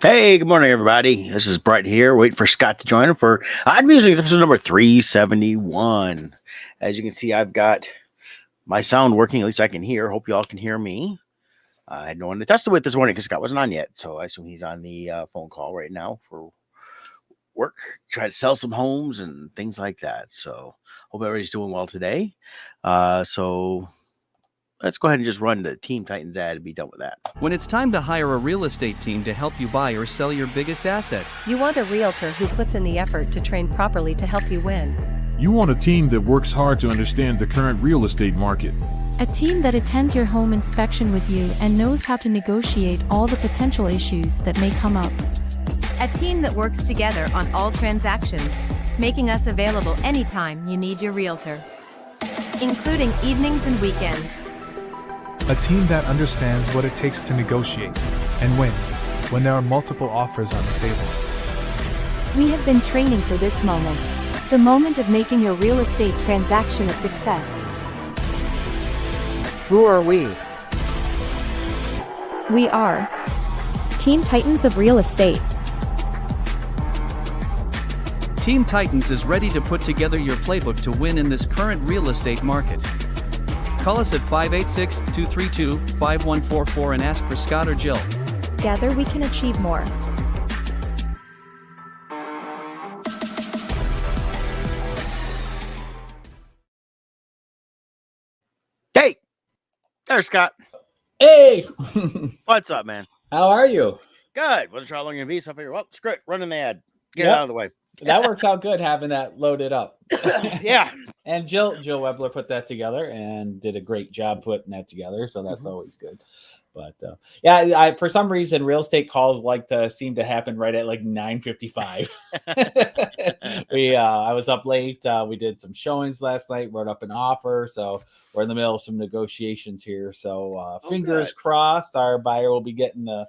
Hey, good morning, everybody. This is Brett here, waiting for Scott to join him for Odd Musings episode number 371. As you can see, I've got my sound working, at least I can hear. Hope you all can hear me. I had no one to test it with this morning because Scott wasn't on yet, so I assume he's on the phone call right now for work, try to sell some homes and things like that. So, hope everybody's doing well today. So, let's go ahead and just run the Team Titans ad and be done with that. When it's time to hire a real estate team to help you buy or sell your biggest asset, You want a realtor who puts in the effort to train properly to help you win. You want a team that works hard to understand the current real estate market. A team that attends your home inspection with you and knows how to negotiate all the potential issues that may come up. A team that works together on all transactions, making us available anytime you need your realtor, including evenings and weekends. A team that understands what it takes to negotiate and win when there are multiple offers on the table. We have been training for this moment. The moment of making your real estate transaction a success. Who are we? We are Team Titans of Real Estate. Team Titans is ready to put together your playbook to win in this current real estate market. Call us at 586-232-5144 and ask for Scott or Jill. Together we can achieve more. Hey, there's Scott. Hey, What's up, man? how are you? Good. Wasn't sure how long you're gonna be, so I figured, well, screw it, run an ad, get it Yep. out of the way. That works out good having that loaded up. Yeah, And Jill Webler put that together and did a great job putting that together. So that's Mhm. always good. But yeah, I for some reason real estate calls like to seem to happen right at like 9:55. I was up late. We did some showings last night, wrote up an offer. So we're in the middle of some negotiations here. So fingers good. crossed our buyer will be getting a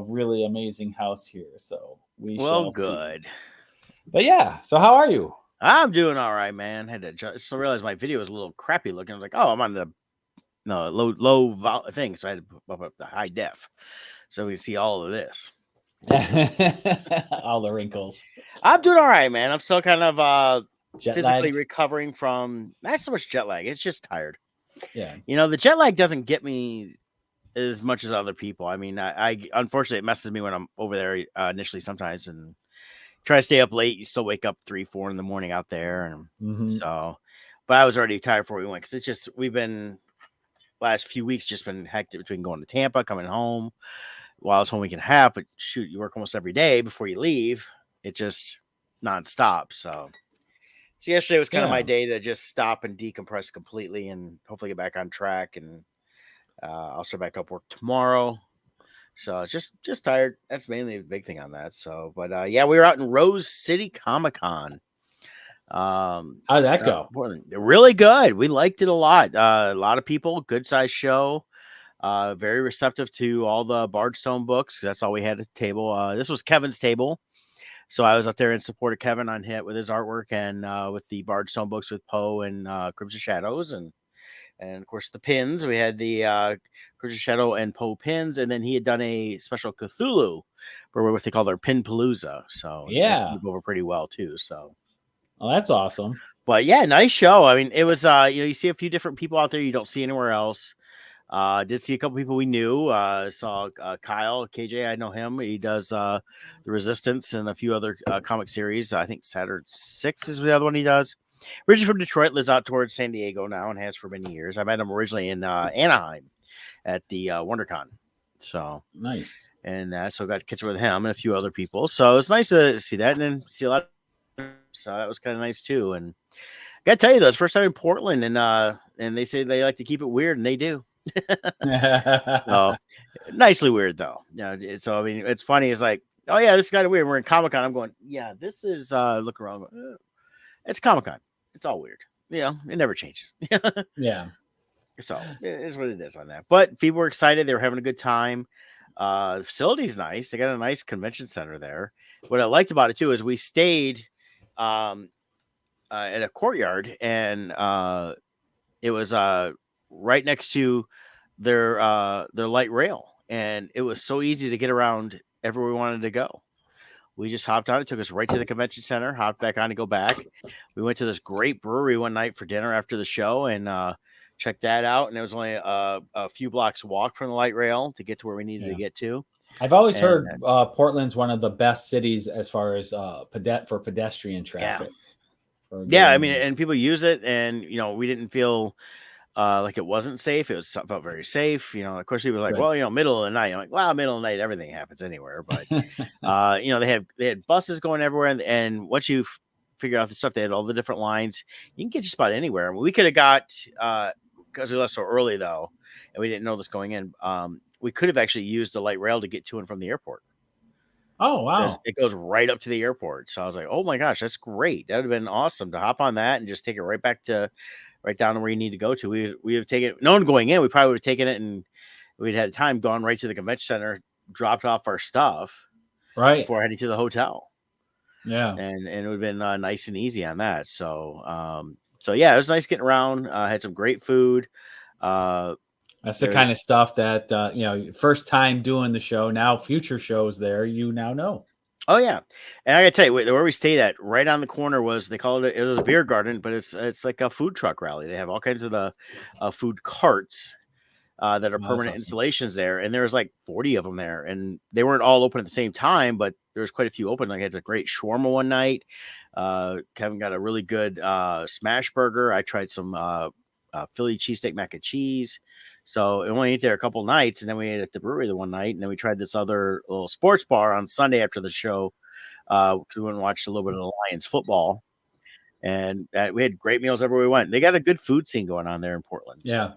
really amazing house here. So we well, shall see. good. But yeah, so how are you? I'm doing all right, man. Had to just realize my video was a little crappy looking. I was like, oh, I'm on the low thing, so I had to bump up the high def so we can see all of this. All the wrinkles. I'm doing all right, man. I'm still kind of Jet physically lag. recovering from not so much jet lag. It's just tired. Yeah. You know, the jet lag doesn't get me as much as other people. I mean, I unfortunately it messes me when I'm over there initially sometimes and try to stay up late. You still wake up 3-4 in the morning out there, and Mhm. so. But I was already tired before we went because it's just we've been last few weeks just been hectic between going to Tampa, coming home. While it's home week and a half, but shoot, you work almost every day before you leave. It just nonstop. So yesterday was kind of my Yeah. day to just stop and decompress completely, and hopefully get back on track. And I'll start back up work tomorrow. So just tired. That's mainly the big thing on that. So, but yeah, we were out in Rose City Comic Con. How did that go? Really good. We liked it a lot. A lot of people, good sized show. Very receptive to all the Bardstone books. That's all we had at the table. This was Kevin's table. So I was out there in support of Kevin on hit with his artwork and with the Bardstone books with Poe and Crimson Shadows and of course the pins. We had the Crimson Shadow and Poe pins, and then he had done a special Cthulhu for what they call their Pin Palooza. So Yeah. that's over pretty well too. So Oh, that's awesome. but yeah, nice show. I mean, it was you see a few different people out there you don't see anywhere else. Did see a couple people we knew. Saw Kyle KJ. I know him. He does the Resistance and a few other comic series. I think Saturn 6 is the other one he does. Originally from Detroit, lives out towards San Diego now and has for many years. I met him originally in Anaheim at the WonderCon. So Nice. and so got to catch up with him and a few other people. So it was nice to see that and then see a lot. So that was kind of nice too. And I gotta tell you though, it's first time in Portland, and they say they like to keep it weird, and they do. So nicely weird though. Yeah. So I mean, it's funny. It's like, oh yeah, this is kind of weird. We're in Comic Con. I'm going, yeah, this is looking around. It's Comic Con. It's all weird. You know, it never changes. Yeah. So it is what it is on that. But people were excited. They were having a good time. The facility's nice. They got a nice convention center there. What I liked about it too is we stayed at a courtyard, and it was right next to their light rail, and it was so easy to get around everywhere we wanted to go. We just hopped on. It took us right to the convention center, hopped back on to go back. We went to this great brewery one night for dinner after the show and checked that out. And it was only a few blocks walk from the light rail to get to where we needed to get to. I've always And, heard Portland's one of the best cities as far as for pedestrian traffic. Yeah, I mean, and people use it, and we didn't feel like it wasn't safe. It felt very safe. Of course, people were like, Right. well, middle of the night. I'm like, well, middle of the night, everything happens anywhere. But they had buses going everywhere, and once you figure out the stuff, they had all the different lines. You can get just about anywhere. I mean, we could have got because we left so early though, and we didn't know this going in. We could have actually used the light rail to get to and from the airport. Oh, wow. It goes right up to the airport. So I was like, oh my gosh, that's great. That would have been awesome to hop on that and just take it right down to where you need to go to. We would have taken it, no one going in. We probably would have taken it and we'd had time gone right to the convention center, dropped off our stuff before heading to the hotel. Yeah. And it would have been nice and easy on that. So, yeah, it was nice getting around. Had some great food. That's the kind of stuff that, first time doing the show, now future shows there, you now know. Oh, yeah. And I got to tell you, where we stayed at right on the corner was, they call it was a beer garden, but it's like a food truck rally. They have all kinds of the food carts that are permanent awesome. Installations there. And there was like 40 of them there. And they weren't all open at the same time, but there was quite a few open. Like, I had a great shawarma one night. Kevin got a really good smash burger. I tried some Philly cheesesteak mac and cheese. So we only ate there a couple nights, and then we ate at the brewery the one night, and then we tried this other little sports bar on Sunday after the show because we went and watched a little bit of the Lions football, and we had great meals everywhere we went. They got a good food scene going on there in Portland. Yeah,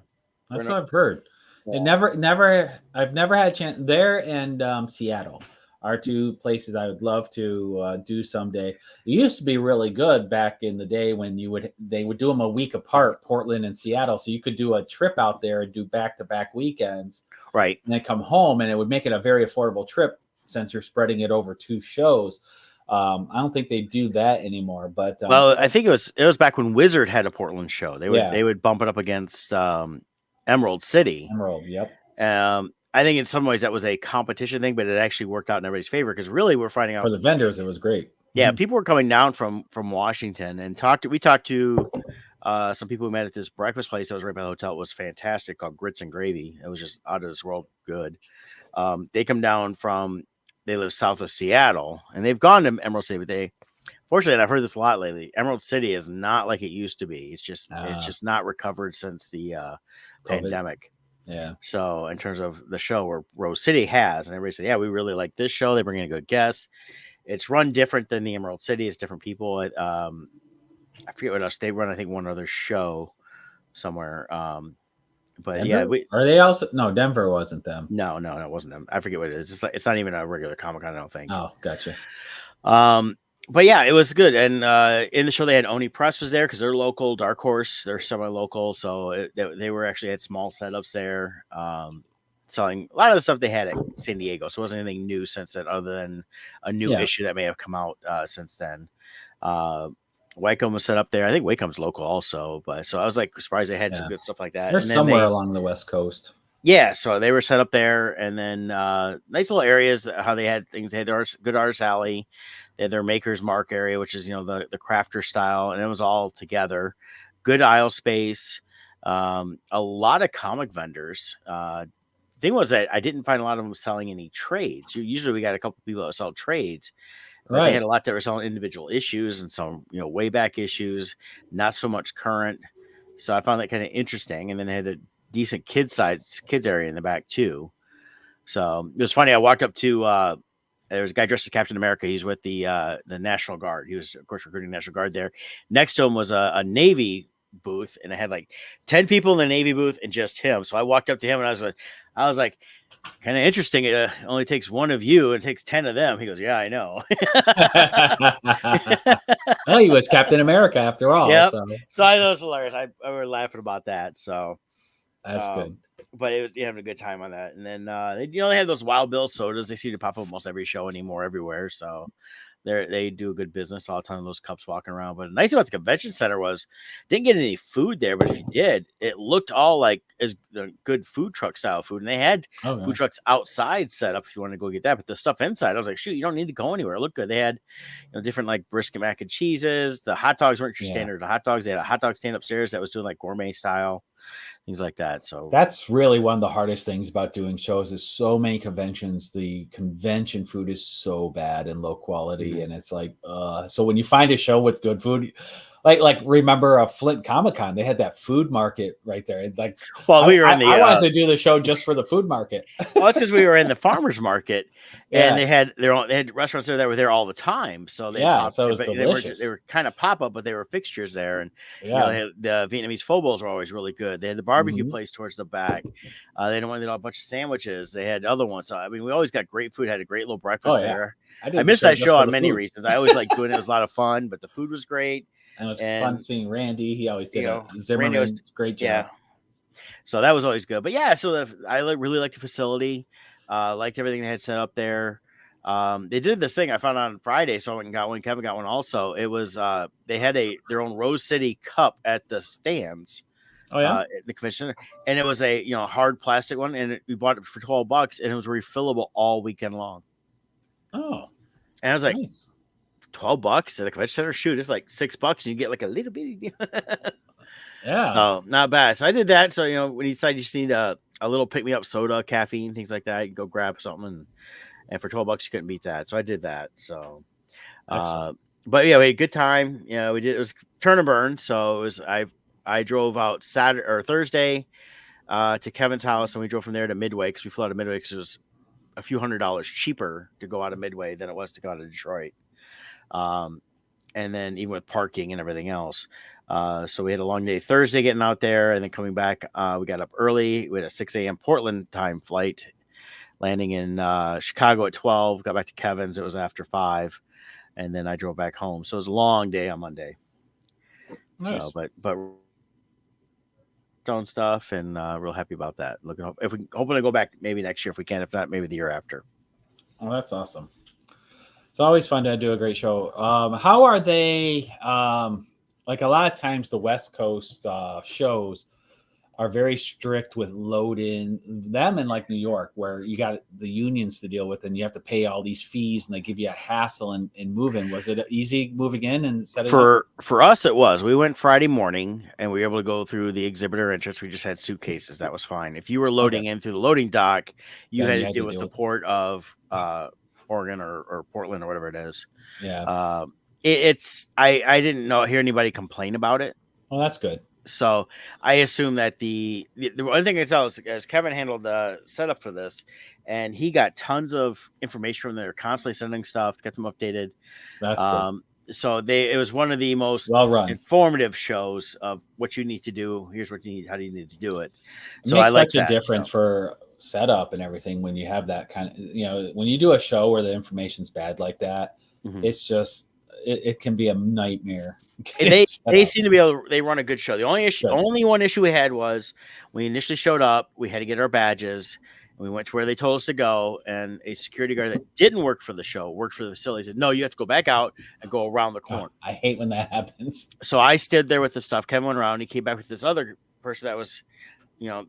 that's what I've heard. Yeah. I've never had a chance there, and Seattle are two places I would love to do someday. It used to be really good back in the day when they would do them a week apart, Portland and Seattle. So you could do a trip out there and do back-to-back weekends. Right. And then come home, and it would make it a very affordable trip since you're spreading it over 2 shows. I don't think they do that anymore, but well, I think it was back when Wizard had a Portland show. They would bump it up against Emerald City. Emerald, yep. I think in some ways that was a competition thing, but it actually worked out in everybody's favor because really we're finding out for the vendors it was great. Yeah, people were coming down from Washington and we talked to some people we met at this breakfast place that was right by the hotel. It was fantastic, called Grits and Gravy. It was just out of this world good. They come down they live south of Seattle, and they've gone to Emerald City, but fortunately, and I've heard this a lot lately, Emerald City is not like it used to be. It's just not recovered since the pandemic. Yeah. So in terms of the show, where Rose City has, and everybody said, yeah, we really like this show. They bring in a good guest. It's run different than the Emerald City. It's different people. I forget what else they run. I think one other show somewhere. But Denver? yeah, are they also? No, Denver wasn't them. No, it wasn't them. I forget what it is. It's not even a regular Comic-Con, I don't think. Oh, gotcha. But yeah, it was good. And in the show, they had Oni Press was there because they're local. Dark Horse, they're semi-local, so they were actually had small setups there, selling a lot of the stuff they had at San Diego. So it wasn't anything new since then, other than a new issue that may have come out since then. Wacom was set up there. I think Wacom's local also, but so I was like surprised they had some good stuff like that. They're somewhere along the West Coast. Yeah, so they were set up there, and then nice little areas. How they had things. They had their good artist alley. They had their Maker's Mark area, which is the crafter style, and it was all together. Good aisle space. A lot of comic vendors. The thing was that I didn't find a lot of them selling any trades. Usually, we got a couple people that sell trades. But they had a lot that were selling individual issues and some way back issues, not so much current. So I found that kind of interesting. And then they had a decent kids area in the back too. So it was funny. I walked up to there was a guy dressed as Captain America. He's with the National Guard. He was, of course, recruiting National Guard there. Next to him was a Navy booth, and I had like 10 people in the Navy booth and just him. So I walked up to him and I was like, kind of interesting. It only takes one of you. It takes 10 of them. He goes, yeah, I know. Well, he was Captain America after all. Yep. So I thought it was hilarious. I were laughing about that. So that's good. But it was having a good time on that. And then they had those Wild Bill sodas. They seem to pop up almost every show anymore, everywhere. So They do a good business. All the time those cups walking around. But the nice about the convention center was didn't get any food there, but if you did, it looked all like as the good food truck style food, and they had food trucks outside set up if you want to go get that. But the stuff inside, I was like, shoot, you don't need to go anywhere. It looked good. They had different like brisket mac and cheeses. The hot dogs weren't your standard. The hot dogs, they had a hot dog stand upstairs that was doing like gourmet style. Things like that. So that's really one of the hardest things about doing shows is so many conventions. The convention food is so bad and low quality. And it's like, so when you find a show with good food, like remember Flint Comic-Con, they had that food market right there. Like, well, we were in the, I wanted to do the show just for the food market. Well, that's because we were in the farmers market, and they had restaurants there that were there all the time. So they so it was delicious. They were kind of pop up, but they were fixtures there. And they had, the Vietnamese pho bowls were always really good. They had the barbecue place towards the back. They had a bunch of sandwiches. They had other ones. So, I mean, we always got great food. Had a great little breakfast there. I missed that show on many reasons. I always liked doing it. It was a lot of fun, but the food was great. And it was fun seeing Randy. He always did Zimmerman. Randy was great job. Yeah. So that was always good. But yeah, so I really liked the facility. Liked everything they had set up there. They did this thing I found on Friday, so I went and got one. Kevin got one also. It was they had their own Rose City cup at the stands. At the convention center, and it was a hard plastic one, and we bought it for $12, and it was refillable all weekend long. Oh, and I was like, nice. $12 at the convention center? Shoot, it's like $6, and you get like a little bitty. So not bad. So I did that. So when you decide you just need a little pick me up soda, caffeine, things like that, you go grab something, and for $12 you couldn't beat that. So I did that. So, but yeah, we had a good time. We did. It was turn and burn. So it was I drove out Saturday or Thursday to Kevin's house, and we drove from there to Midway because we flew out of Midway because it was a few $100s cheaper to go out of Midway than it was to go out of Detroit. And then even with parking and everything else. So we had a long day Thursday getting out there, and then coming back, we got up early. We had a 6 a.m. Portland time flight, landing in Chicago at 12. Got back to Kevin's. It was after 5, and then I drove back home. So it was a long day on Monday. Nice. So, but own stuff, and real happy about that. Hoping to go back maybe next year if we can. If not, maybe the year after. Oh, that's awesome. It's always fun to do a great show. How are they? Like a lot of times the West Coast shows are very strict with loading them in like New York, where you got the unions to deal with and you have to pay all these fees and they give you a hassle in moving. Was it easy moving in and setting up? For us, it was. We went Friday morning and we were able to go through the exhibitor entrance. We just had suitcases. That was fine. If you were loading in through the loading dock, you had to deal with the port of Oregon or Portland or whatever it is. Yeah. I didn't hear anybody complain about it. Well, that's good. So I assume that the one thing I tell is Kevin handled the setup for this, and he got tons of information from them. They're constantly sending stuff, get them updated. That's good. So it was one of the most informative shows of what you need to do. Here's what you need. How do you need to do it? So it makes I like such a difference for setup and everything when you have that kind of, when you do a show where the information's bad like that, it's just, it can be a nightmare. They seem to be they run a good show. The only one issue we had was we initially showed up, we had to get our badges, and we went to where they told us to go, and a security guard that didn't work for the show, worked for the facility, said, no, you have to go back out and go around the corner. I hate when that happens. So I stood there with the stuff. Kevin went around, he came back with this other person that was,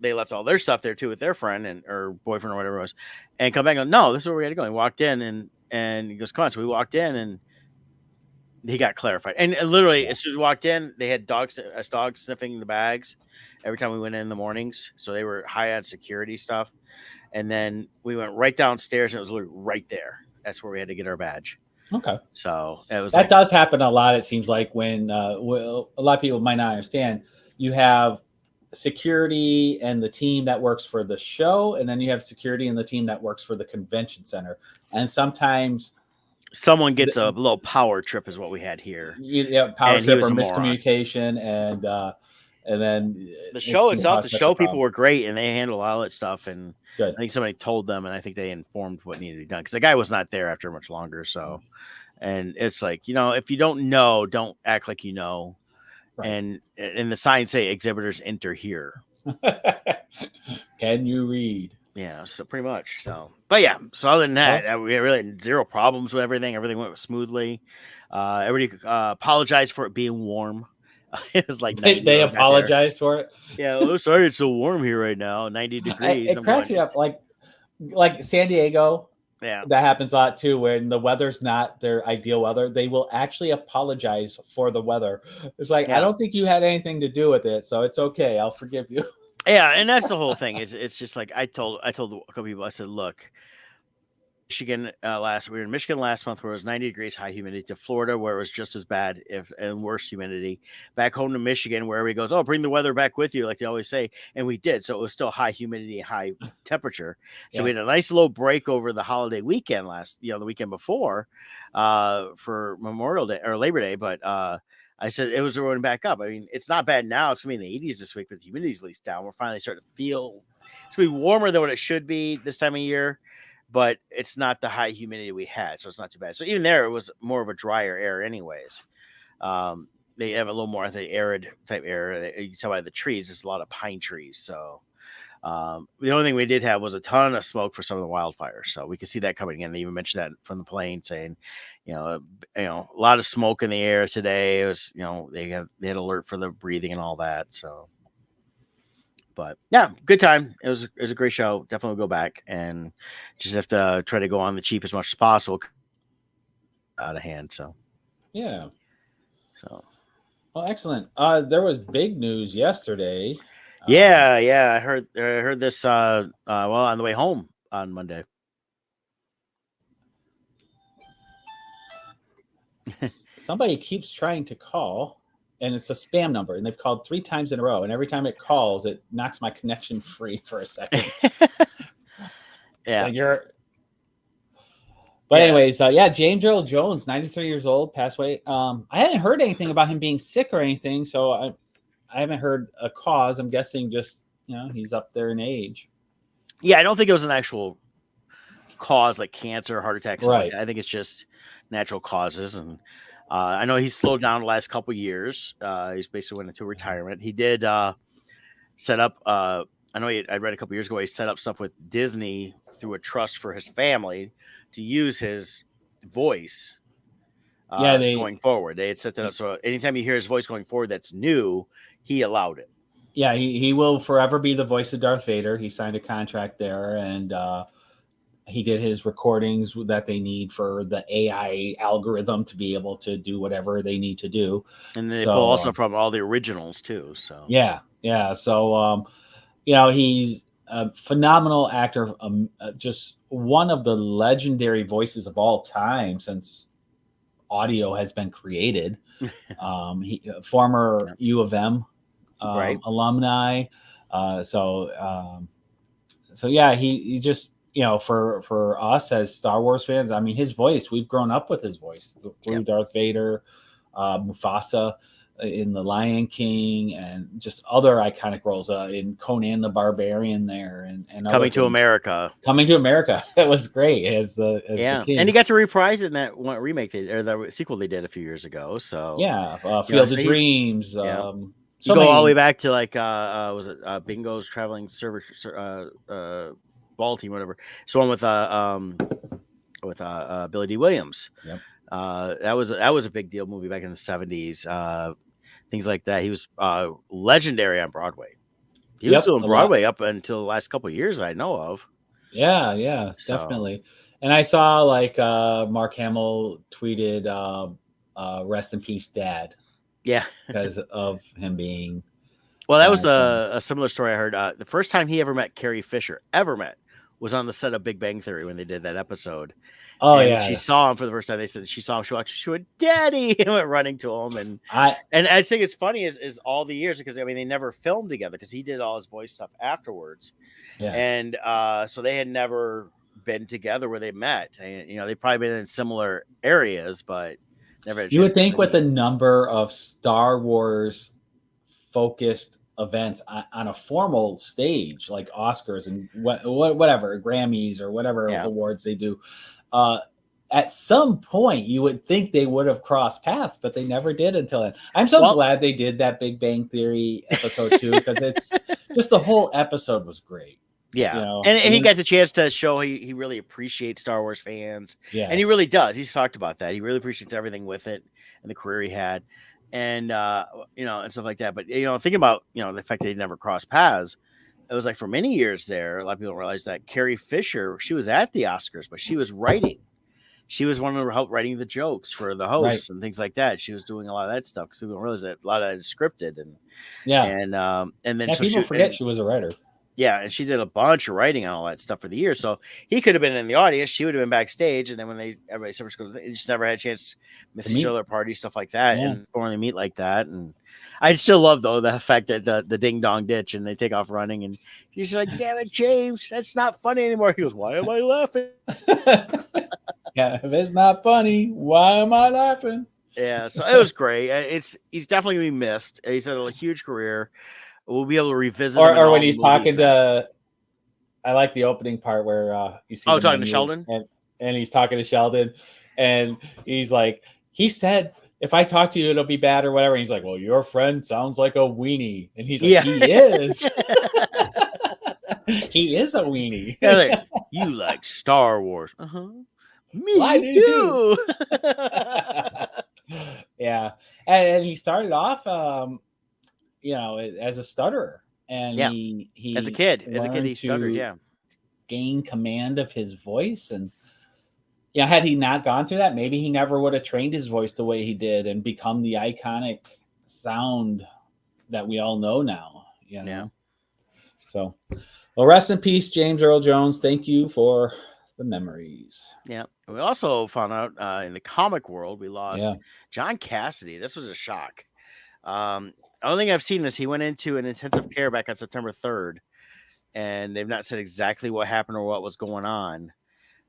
they left all their stuff there too with their friend or boyfriend or whatever it was, and come back and go, no, this is where we had to go. He walked in and he goes, come on. So we walked in and he got clarified. And literally, as soon as we walked in, they had dogs sniffing the bags every time we went in the mornings. So they were high on security stuff. And then we went right downstairs, and it was literally right there. That's where we had to get our badge. Okay. So it was does happen a lot. It seems like when a lot of people might not understand, you have security and the team that works for the show, and then you have security and the team that works for the convention center. And sometimes someone gets a little power trip is what we had here. Yeah, power trip or miscommunication, and then the show itself. The show people were great, and they handled all that stuff. And good. I think somebody told them, and I think they informed what needed to be done because the guy was not there after much longer. So, and it's like if you don't know, don't act like you know. Right. And the signs say exhibitors enter here. Can you read? Yeah, so pretty much. So, but yeah. So other than that, we had really zero problems with everything. Everything went smoothly. Everybody apologized for it being warm. It was like 90 They when we got there. apologized for it. Yeah, oh sorry, it's so warm here right now, 90 degrees. It cracks me up, like San Diego. Yeah, That happens a lot too. When the weather's not their ideal weather, they will actually apologize for the weather. It's like, yeah. I don't think you had anything to do with it, so it's okay. I'll forgive you. Yeah, and that's the whole thing. It's just like I told a couple people. I said, look, Michigan we were in Michigan last month where it was 90 degrees high humidity, to Florida where it was just as bad if and worse humidity, back home to Michigan where everybody goes, oh, bring the weather back with you, like they always say, and we did. So it was still high humidity, high temperature. So we had a nice little break over the holiday weekend the weekend before for Memorial Day or Labor Day, but I said it was rolling back up. I mean, it's not bad now. It's gonna be in the 80s this week, but the humidity's at least down. We're finally starting to feel it's gonna be warmer than what it should be this time of year, but it's not the high humidity we had, so it's not too bad. So even there, it was more of a drier air, anyways. They have a little more of the arid type air. You can tell by the trees, there's a lot of pine trees. So the only thing we did have was a ton of smoke for some of the wildfires. So we could see that coming in. They even mentioned that from the plane, saying, a lot of smoke in the air today. It was, they had alert for the breathing and all that. So, but yeah, good time. It was a great show. Definitely go back and just have to try to go on the cheap as much as possible. Out of hand. So Yeah. so. Well, excellent. There was big news yesterday. Yeah. I heard this on the way home on Monday. Somebody keeps trying to call, and it's a spam number, and they've called 3 times in a row, and every time it calls, it knocks my connection free for a second. Yeah. Anyways, James Earl Jones, 93 years old, passed away. I hadn't heard anything about him being sick or anything, so I haven't heard a cause. I'm guessing just, he's up there in age. Yeah, I don't think it was an actual cause like cancer or heart attack. Right. I think it's just natural causes. And I know he's slowed down the last couple years. He's basically went into retirement. He did set up, I read a couple years ago, he set up stuff with Disney through a trust for his family to use his voice going forward. They had set that up. So anytime you hear his voice going forward that's new, he allowed it. Yeah, he will forever be the voice of Darth Vader. He signed a contract there, and he did his recordings that they need for the AI algorithm to be able to do whatever they need to do. And they pull also from all the originals too. So yeah. So he's a phenomenal actor, just one of the legendary voices of all time since audio has been created. He former U of M alumni. So he just, for us as Star Wars fans, I mean, his voice, we've grown up with his voice through Darth Vader, Mufasa in The Lion King, and just other iconic roles in Conan the Barbarian there, and Coming to America. It was great as the king. And he got to reprise it in that one remake the sequel they did a few years ago. So Field of Dreams. You go all the way back to was it Bingo's Traveling Server Ball Team, whatever. So one with Billy D. Williams. Yep. That was a big deal movie back in the 70s. Things like that. He was legendary on Broadway. He was doing Broadway up until the last couple of years I know of. Yeah, definitely. And I saw Mark Hamill tweeted, "Rest in peace, Dad." Yeah, because of him being. Well, that was a similar story I heard. The first time he ever met Carrie Fisher was on the set of Big Bang Theory when they did that episode. She saw him for the first time. They said she saw him. She went, "Daddy!" and went running to him. And I think it's funny is all the years, because they never filmed together because he did all his voice stuff afterwards. Yeah. And so they had never been together where they met. And, they've probably been in similar areas, but never. You would think with the number of Star Wars focused events on a formal stage like Oscars and whatever Grammys or whatever awards they do, at some point you would think they would have crossed paths, but they never did until then. I'm so glad they did that Big Bang Theory episode 2 because it's just the whole episode was great. Yeah, You know, and he got the chance to show he really appreciates Star Wars fans, and he yes, really does. He's talked about that. He really appreciates everything with it and the career he had, and and stuff like that. But thinking about the fact that he never crossed paths, it was like for many years there. A lot of people don't realize that Carrie Fisher, she was at the Oscars, but she was writing. She was one who helped writing the jokes for the right, hosts and things like that. She was doing a lot of that stuff because people don't realize that a lot of that is scripted yeah, and then yeah. so People she forget she was a writer. yeah, and she did a bunch of writing on all that stuff for the year. So he could have been in the audience. She would have been backstage. And then when everybody separate schools, they just never had a chance to miss To each meet. other, parties, stuff like that. Yeah. And when they meet like that. And I still love, though, the fact that the ding dong ditch and they take off running. And she's like, damn it, James, that's not funny anymore. He goes, why am I laughing? Yeah, if it's not funny, why am I laughing? Yeah, so it was great. He's definitely going to be missed. He's had a huge career. We'll be able to revisit him in Or all when the he's movies talking to, I like the opening part where you see the talking to menu Sheldon? and he's talking to Sheldon, and he's like, he said, if I talk to you, it'll be bad or whatever. And he's like, well, your friend sounds like a weenie, and he's like, Yeah. he is. He is a weenie. Yeah, like, you like Star Wars. Uh-huh. Me I do too. Yeah, and he started off, as a stutterer, and Yeah. he As a kid, he learned stuttered. to Yeah. gain command of his voice, and had he not gone through that, maybe he never would have trained his voice the way he did and become the iconic sound that we all know now. Yeah. So, well, rest in peace, James Earl Jones. Thank you for the memories. Yeah. We also found out in the comic world we lost Yeah. John Cassidy. This was a shock. The only thing I've seen is he went into an intensive care back on September 3rd, and they've not said exactly what happened or what was going on.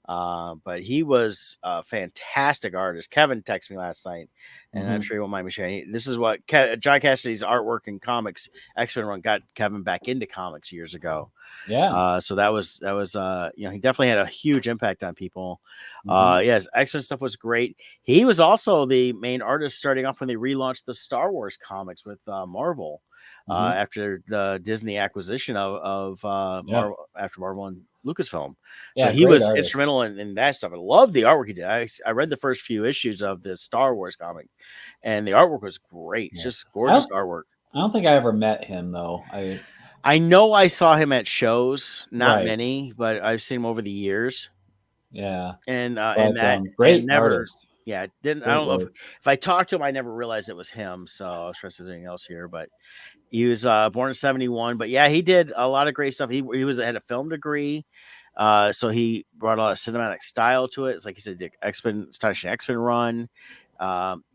But he was a fantastic artist. Kevin texted me last night, and I'm sure he won't mind me sharing. This is what John Cassidy's artwork in comics X-Men run got Kevin back into comics years ago. Yeah. So that was he definitely had a huge impact on people. Yes, X-Men stuff was great. He was also the main artist starting off when they relaunched the Star Wars comics with Marvel. After the Disney acquisition of Marvel, after Marvel and Lucasfilm. Yeah, so he was artist. instrumental in that stuff. I love the artwork he did. I read the first few issues of the Star Wars comic, and the artwork was great. Yeah. Just gorgeous artwork. I don't think I ever met him, though. I know I saw him at shows, not Right. many, but I've seen him over the years. Yeah. And But, that great and never, artist. yeah, didn't. I Great don't know work. if I talked to him, I never realized it was him. So I was trying to do anything else here, but he was born in 1971. But yeah, he did a lot of great stuff. He had a film degree. So he brought a lot of cinematic style to it. It's like he said, the astonishing X-Men run.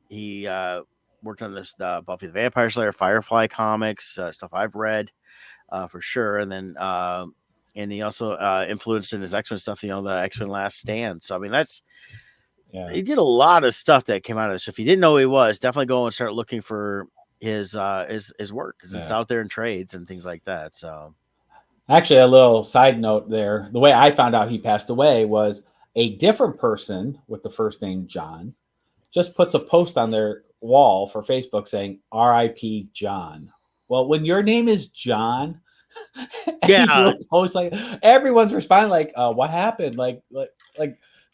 He worked on this Buffy the Vampire Slayer, Firefly comics, stuff I've read for sure. And then and he also influenced in his X-Men stuff, the X-Men Last Stand. So I mean, he did a lot of stuff that came out of this. If you didn't know who he was, definitely go and start looking for his work, because it's out there in trades and things like that. So Actually, a little side note there. The way I found out he passed away was a different person with the first name John just puts a post on their wall for Facebook saying R.I.P. John. Well, when your name is John, yeah, post like everyone's responding like, what happened? Like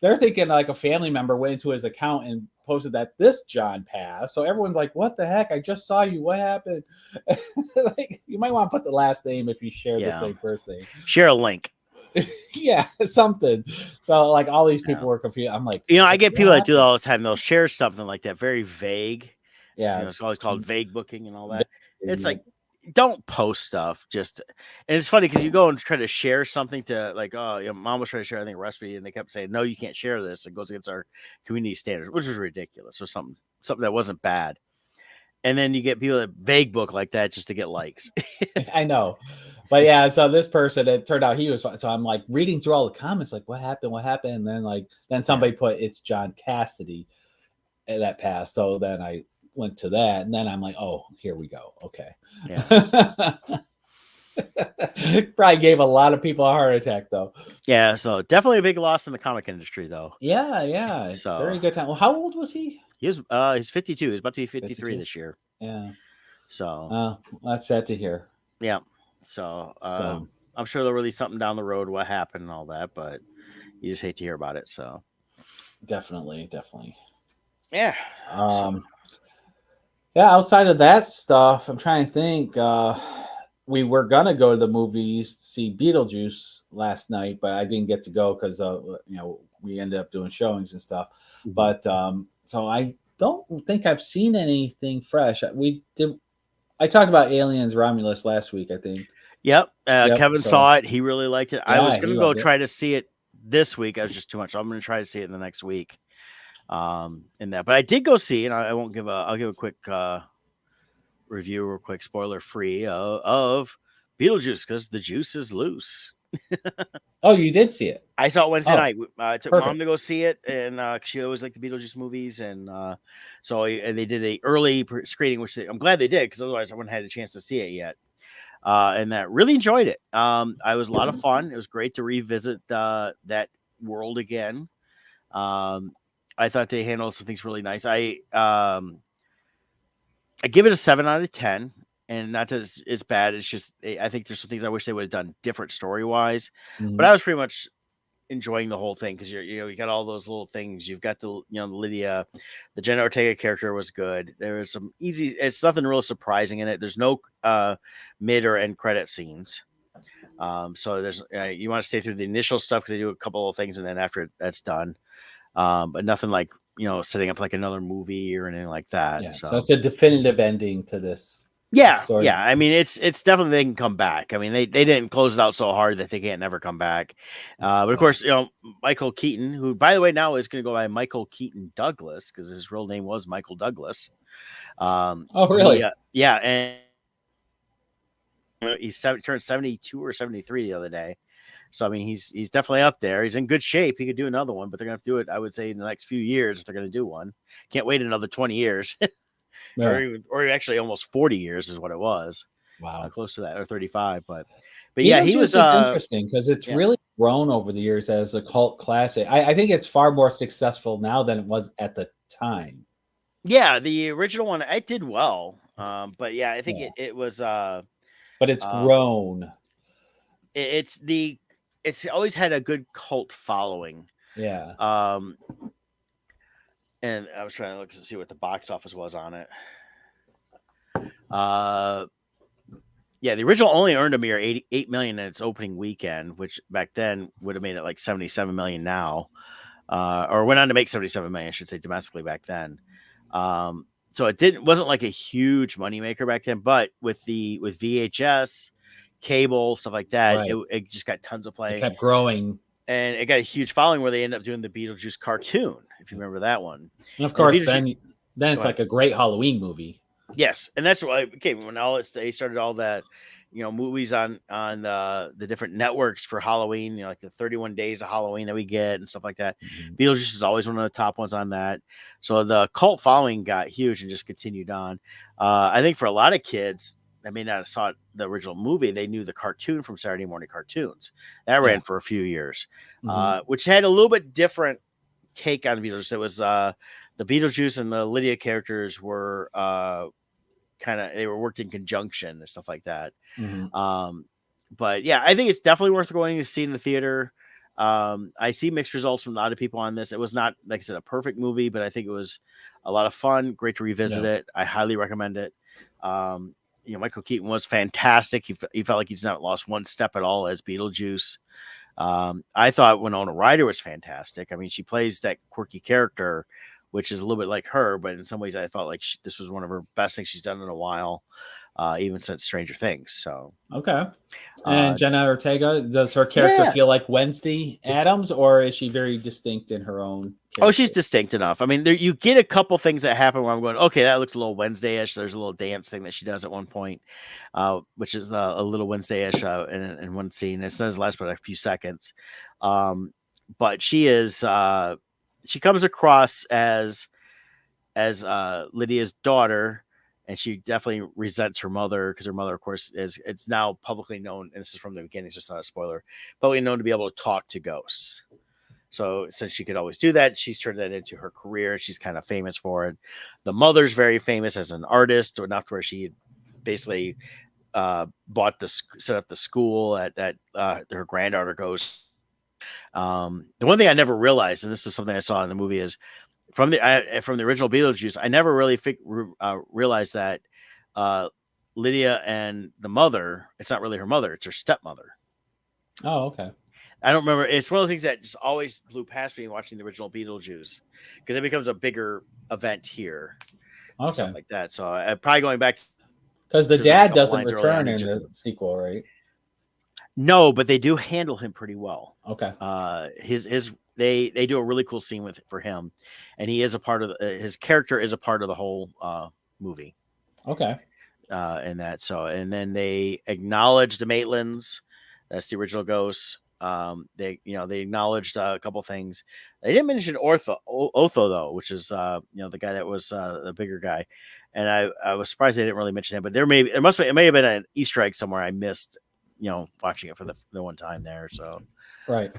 they're thinking like a family member went into his account and posted that this John passed. So everyone's like, what the heck? I just saw you. What happened? Like, you might want to put the last name if you share the same first name. Share a link. Yeah, something. So like all these people were confused. I'm like, I get people that do that all the time. They'll share something like that, very vague. Yeah. It's always called vague booking and all that. It's like, don't post stuff. And it's funny because you go and try to share something to like, mom was trying to share, I think, a recipe, and they kept saying, no, you can't share this. It goes against our community standards, which is ridiculous. So something that wasn't bad. And then you get people that vague book like that just to get likes. I know. But yeah, so this person, it turned out he was fine. So I'm like reading through all the comments, like, what happened? And then somebody put, it's John Cassidy that passed. So then I went to that, and then I'm like, oh, here we go. Okay. Yeah. Probably gave a lot of people a heart attack, though. Yeah, so definitely a big loss in the comic industry, though. Yeah. So very good time. Well, how old was he? He's 52. He's about to be 53 52? this year. Yeah. So that's sad to hear. Yeah. So I'm sure they'll release something down the road, what happened and all that, but you just hate to hear about it. So Definitely. yeah. So Um, yeah, outside of that stuff, I'm trying to think. We were gonna go to the movies to see Beetlejuice last night, but I didn't get to go because we ended up doing showings and stuff. Mhm. But so I don't think I've seen anything fresh. We did. I talked about Aliens Romulus last week, I think. Yep. Yep. Kevin So saw it. He really liked it. I was yeah, he gonna go loved it. try to see it this week. I was just too much. I'm gonna try to see it in the next week. In that, but I did go see, and I won't give a. I'll give a quick review, real quick, spoiler free of Beetlejuice because the juice is loose. Oh, you did see it. I saw it Wednesday Oh, night. I took mom perfect. to go see it, and she always liked the Beetlejuice movies, and and they did a early screening, which I'm glad they did because otherwise I wouldn't have had a chance to see it yet. And that really enjoyed it. I was a lot of fun. It was great to revisit that world again. I thought they handled some things really nice. I give it a 7 out of 10, and not that it's bad. It's just I think there's some things I wish they would have done different story wise. But Mhm. I was pretty much enjoying the whole thing because you got all those little things. You've got the Lydia, the Jenna Ortega character was good. There was some easy. It's nothing real surprising in it. There's no mid or end credit scenes. So there's you want to stay through the initial stuff because they do a couple of things and then after that's done. But nothing like setting up like another movie or anything like that. Yeah. So So it's a definitive ending to this yeah, story. yeah. I mean, it's definitely they can come back. I mean, they didn't close it out so hard that they can't never come back. But of Right. course, Michael Keaton, who by the way now is going to go by Michael Keaton Douglas because his real name was Michael Douglas. Oh, really? Yeah, and turned 72 or 73 the other day. So I mean, he's definitely up there. He's in good shape. He could do another one, but they're gonna have to do it. I would say in the next few years if they're gonna do one. Can't wait another 20 years, Yeah. or actually almost 40 years is what it was. Wow. Close to that, or 35. But yeah, he was. Beetlejuice is interesting because it's Yeah, really grown over the years as a cult classic. I think it's far more successful now than it was at the time. yeah. The original one, it did well. But yeah, I think Yeah. it was. But it's grown. It's always had a good cult following. Yeah. And I was trying to look to see what the box office was on it. Yeah, the original only earned a mere 88 million in its opening weekend, which back then would have made it like 77 million now, or went on to make 77 million, I should say, domestically back then. So wasn't like a huge moneymaker back then, but with VHS, cable, stuff like that, Right. it just got tons of play. It kept growing. And it got a huge following where they ended up doing the Beetlejuice cartoon, if you remember that one. And of course, Beetlejuice- then it's like a great Halloween movie. Yes, and that's why when they started all that, movies on the different networks for Halloween, like the 31 Days of Halloween that we get and stuff like that. Mhm. Beetlejuice is always one of the top ones on that. So the cult following got huge and just continued on. I think for a lot of kids that may not have saw the original movie, they knew the cartoon from Saturday morning cartoons. That ran for a few years, which had a little bit different take on Beetlejuice. It was the Beetlejuice and the Lydia characters were they were worked in conjunction and stuff like that. But yeah, I think it's definitely worth going to see in the theater. I see mixed results from a lot of people on this. It was not, like I said, a perfect movie, but I think it was a lot of fun. Great to revisit it. I highly recommend it. Michael Keaton was fantastic. He felt like he's not lost one step at all as Beetlejuice. I thought Winona Ryder was fantastic. I mean, she plays that quirky character, which is a little bit like her, but in some ways I felt like this was one of her best things she's done in a while, even since Stranger Things. So okay. And Jenna Ortega, does her character feel like Wednesday Addams, or is she very distinct in her own character? Oh, she's distinct enough. I mean, you get a couple things that happen where I'm going, okay, that looks a little Wednesday-ish. There's a little dance thing that she does at one point, which is a little Wednesday-ish in one scene. It doesn't last but a few seconds. But she is she comes across as Lydia's daughter, and she definitely resents her mother because her mother, of course, it's now publicly known, and this is from the beginning, it's just not a spoiler, publicly known to be able to talk to ghosts. So since she could always do that, she's turned that into her career. She's kind of famous for it. The mother's very famous as an artist, enough to where she basically set up the school that her granddaughter goes. The one thing I never realized, and this is something I saw in the movie, is from the original Beetlejuice, I never really realized that Lydia and the mother, it's not really her mother, it's her stepmother. Oh, okay. I don't remember. It's one of those things that just always blew past me watching the original Beetlejuice, because it becomes a bigger event here. Okay. Something like that. So probably going back, because the to dad a couple doesn't lines early return on, in it the sequel, right? No, but they do handle him pretty well. Okay. They do a really cool scene for him, and he is a part of his character is a part of the whole movie. Okay. And then they acknowledge the Maitlands. That's the original ghosts. They acknowledged a couple things. They didn't mention Otho though, which is the guy that was the bigger guy, and I was surprised they didn't really mention him. But it may have been an Easter egg somewhere I missed, watching it for the one time there. So right.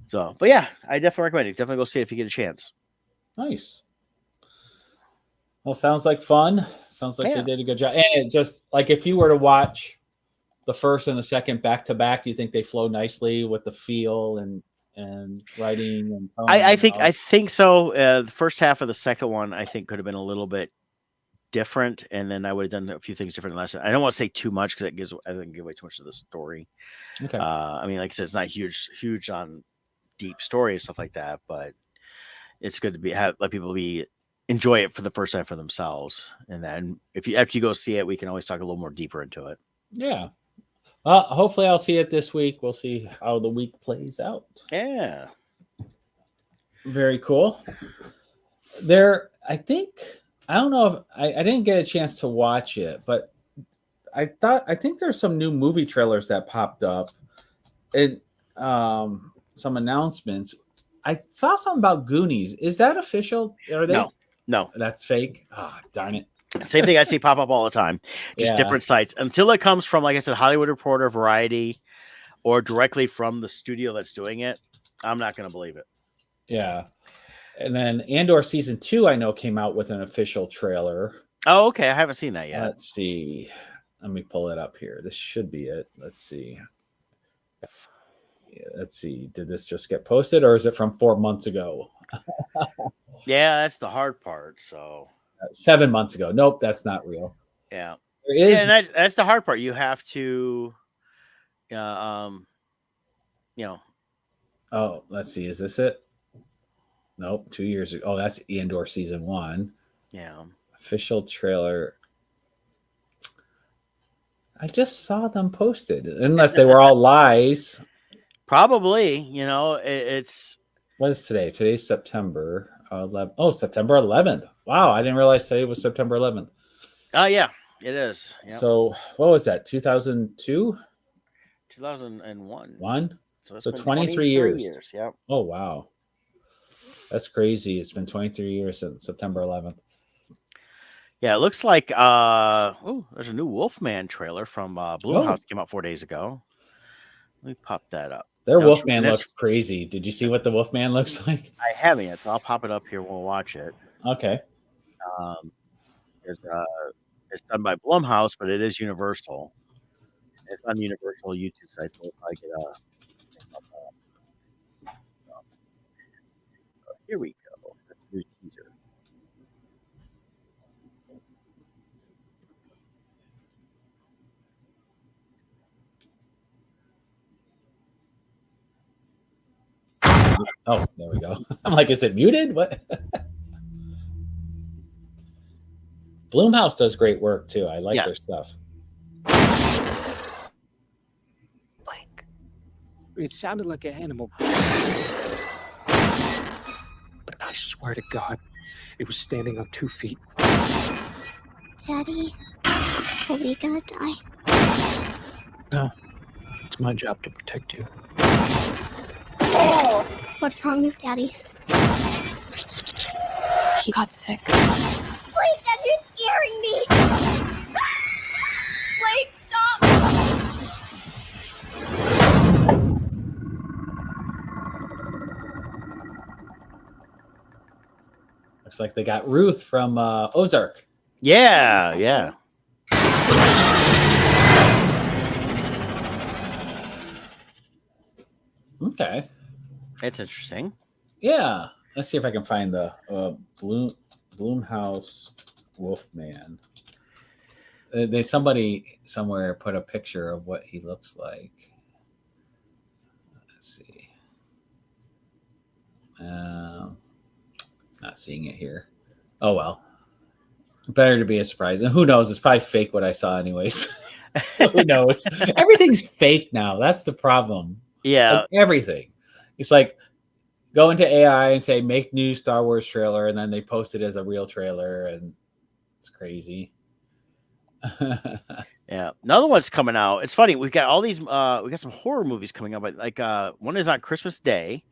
So, but yeah, I definitely recommend it. Definitely go see it if you get a chance. Nice. Well, sounds like fun. Sounds like they did a good job. And it just like if you were to watch the first and the second back to back, do you think they flow nicely with the feel and writing and tone? I think so. The first half of the second one I think could have been a little bit different, and then I would have done a few things different. I don't want to say too much because I think give away too much of the story. Okay. I mean, like I said, it's not huge on deep story and stuff like that, but it's good to let people enjoy it for the first time for themselves, and then after you go see it, we can always talk a little more deeper into it. Yeah. Hopefully I'll see it this week. We'll see how the week plays out. Yeah. Very cool. I don't know if I didn't get a chance to watch it, but I think there's some new movie trailers that popped up and some announcements. I saw something about Goonies. Is that official? Are they? No. That's fake. Oh, darn it. Same thing I see pop up all the time. Just different sites. Until it comes from, like I said, Hollywood Reporter, Variety, or directly from the studio that's doing it, I'm not going to believe it. Yeah. And then Andor season 2, I know, came out with an official trailer. Oh, okay. I haven't seen that yet. Let's see. Let me pull it up here. This should be it. Let's see. Let's see. Did this just get posted, or is it from 4 months ago? Yeah, that's the hard part. So 7 months ago. Nope, that's not real. Yeah. And that's the hard part. You have to, Oh, let's see. Is this it? Nope. 2 years ago. Oh, that's Andor season 1. Yeah. Official trailer. I just saw them posted, unless they were all lies. Probably. It's. What is today? Today's September 11th. Oh, September 11th. Wow, I didn't realize today was September 11th. Oh, yeah, it is. Yep. So what was that? 2002? 2001. One? So 23 years. Yep. Oh, wow. That's crazy. It's been 23 years since September 11th. Yeah, it looks like there's a new Wolfman trailer from Blumhouse came out 4 days ago. Let me pop that up. Their Wolfman looks crazy. Did you see what the Wolfman looks like? I haven't yet, so I'll pop it up here. We'll watch it. Okay. It's done by Blumhouse, but it is Universal. It's on the Universal YouTube site, so we'll probably get here we go. That's a new teaser. Oh, there we go. I'm like, is it muted? What? Blumhouse does great work too. I like their stuff. Like, it sounded like an animal. But I swear to God, it was standing on 2 feet. Daddy, are we gonna die? No, it's my job to protect you. What's wrong with Daddy? He got sick. Please, Dad, you're scaring me! Please, stop! Looks like they got Ruth from Ozark. Yeah. Okay. It's interesting. Yeah. Let's see if I can find the Bloomhouse Wolfman. Somebody somewhere put a picture of what he looks like. Let's see. Not seeing it here. Oh well. Better to be a surprise. And who knows? It's probably fake what I saw, anyways. So who knows? Everything's fake now. That's the problem. Yeah. Like everything. It's like go into AI and say make new Star Wars trailer, and then they post it as a real trailer, and it's crazy. Yeah. Another one's coming out. It's funny. We've got all these. We got some horror movies coming up. Like one is on Christmas Day.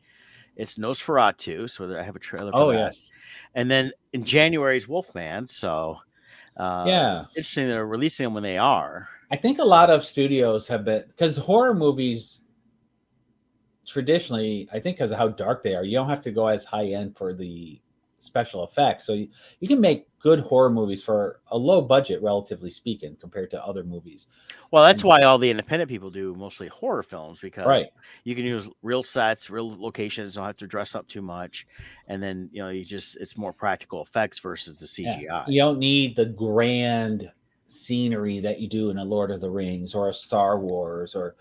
It's Nosferatu. So I have a trailer for that. Yes. And then in January is Wolfman. So yeah, it's interesting they're releasing them when they are. I think a lot of studios have been, because horror movies traditionally, I think because of how dark they are, you don't have to go as high end for the special effects. So you can make good horror movies for a low budget, relatively speaking, compared to other movies. Well, that's why all the independent people do mostly horror films, because Right. you can use real sets, real locations, don't have to dress up too much. And then, it's more practical effects versus the CGI. Yeah. You don't need the grand scenery that you do in a Lord of the Rings or a Star Wars, or,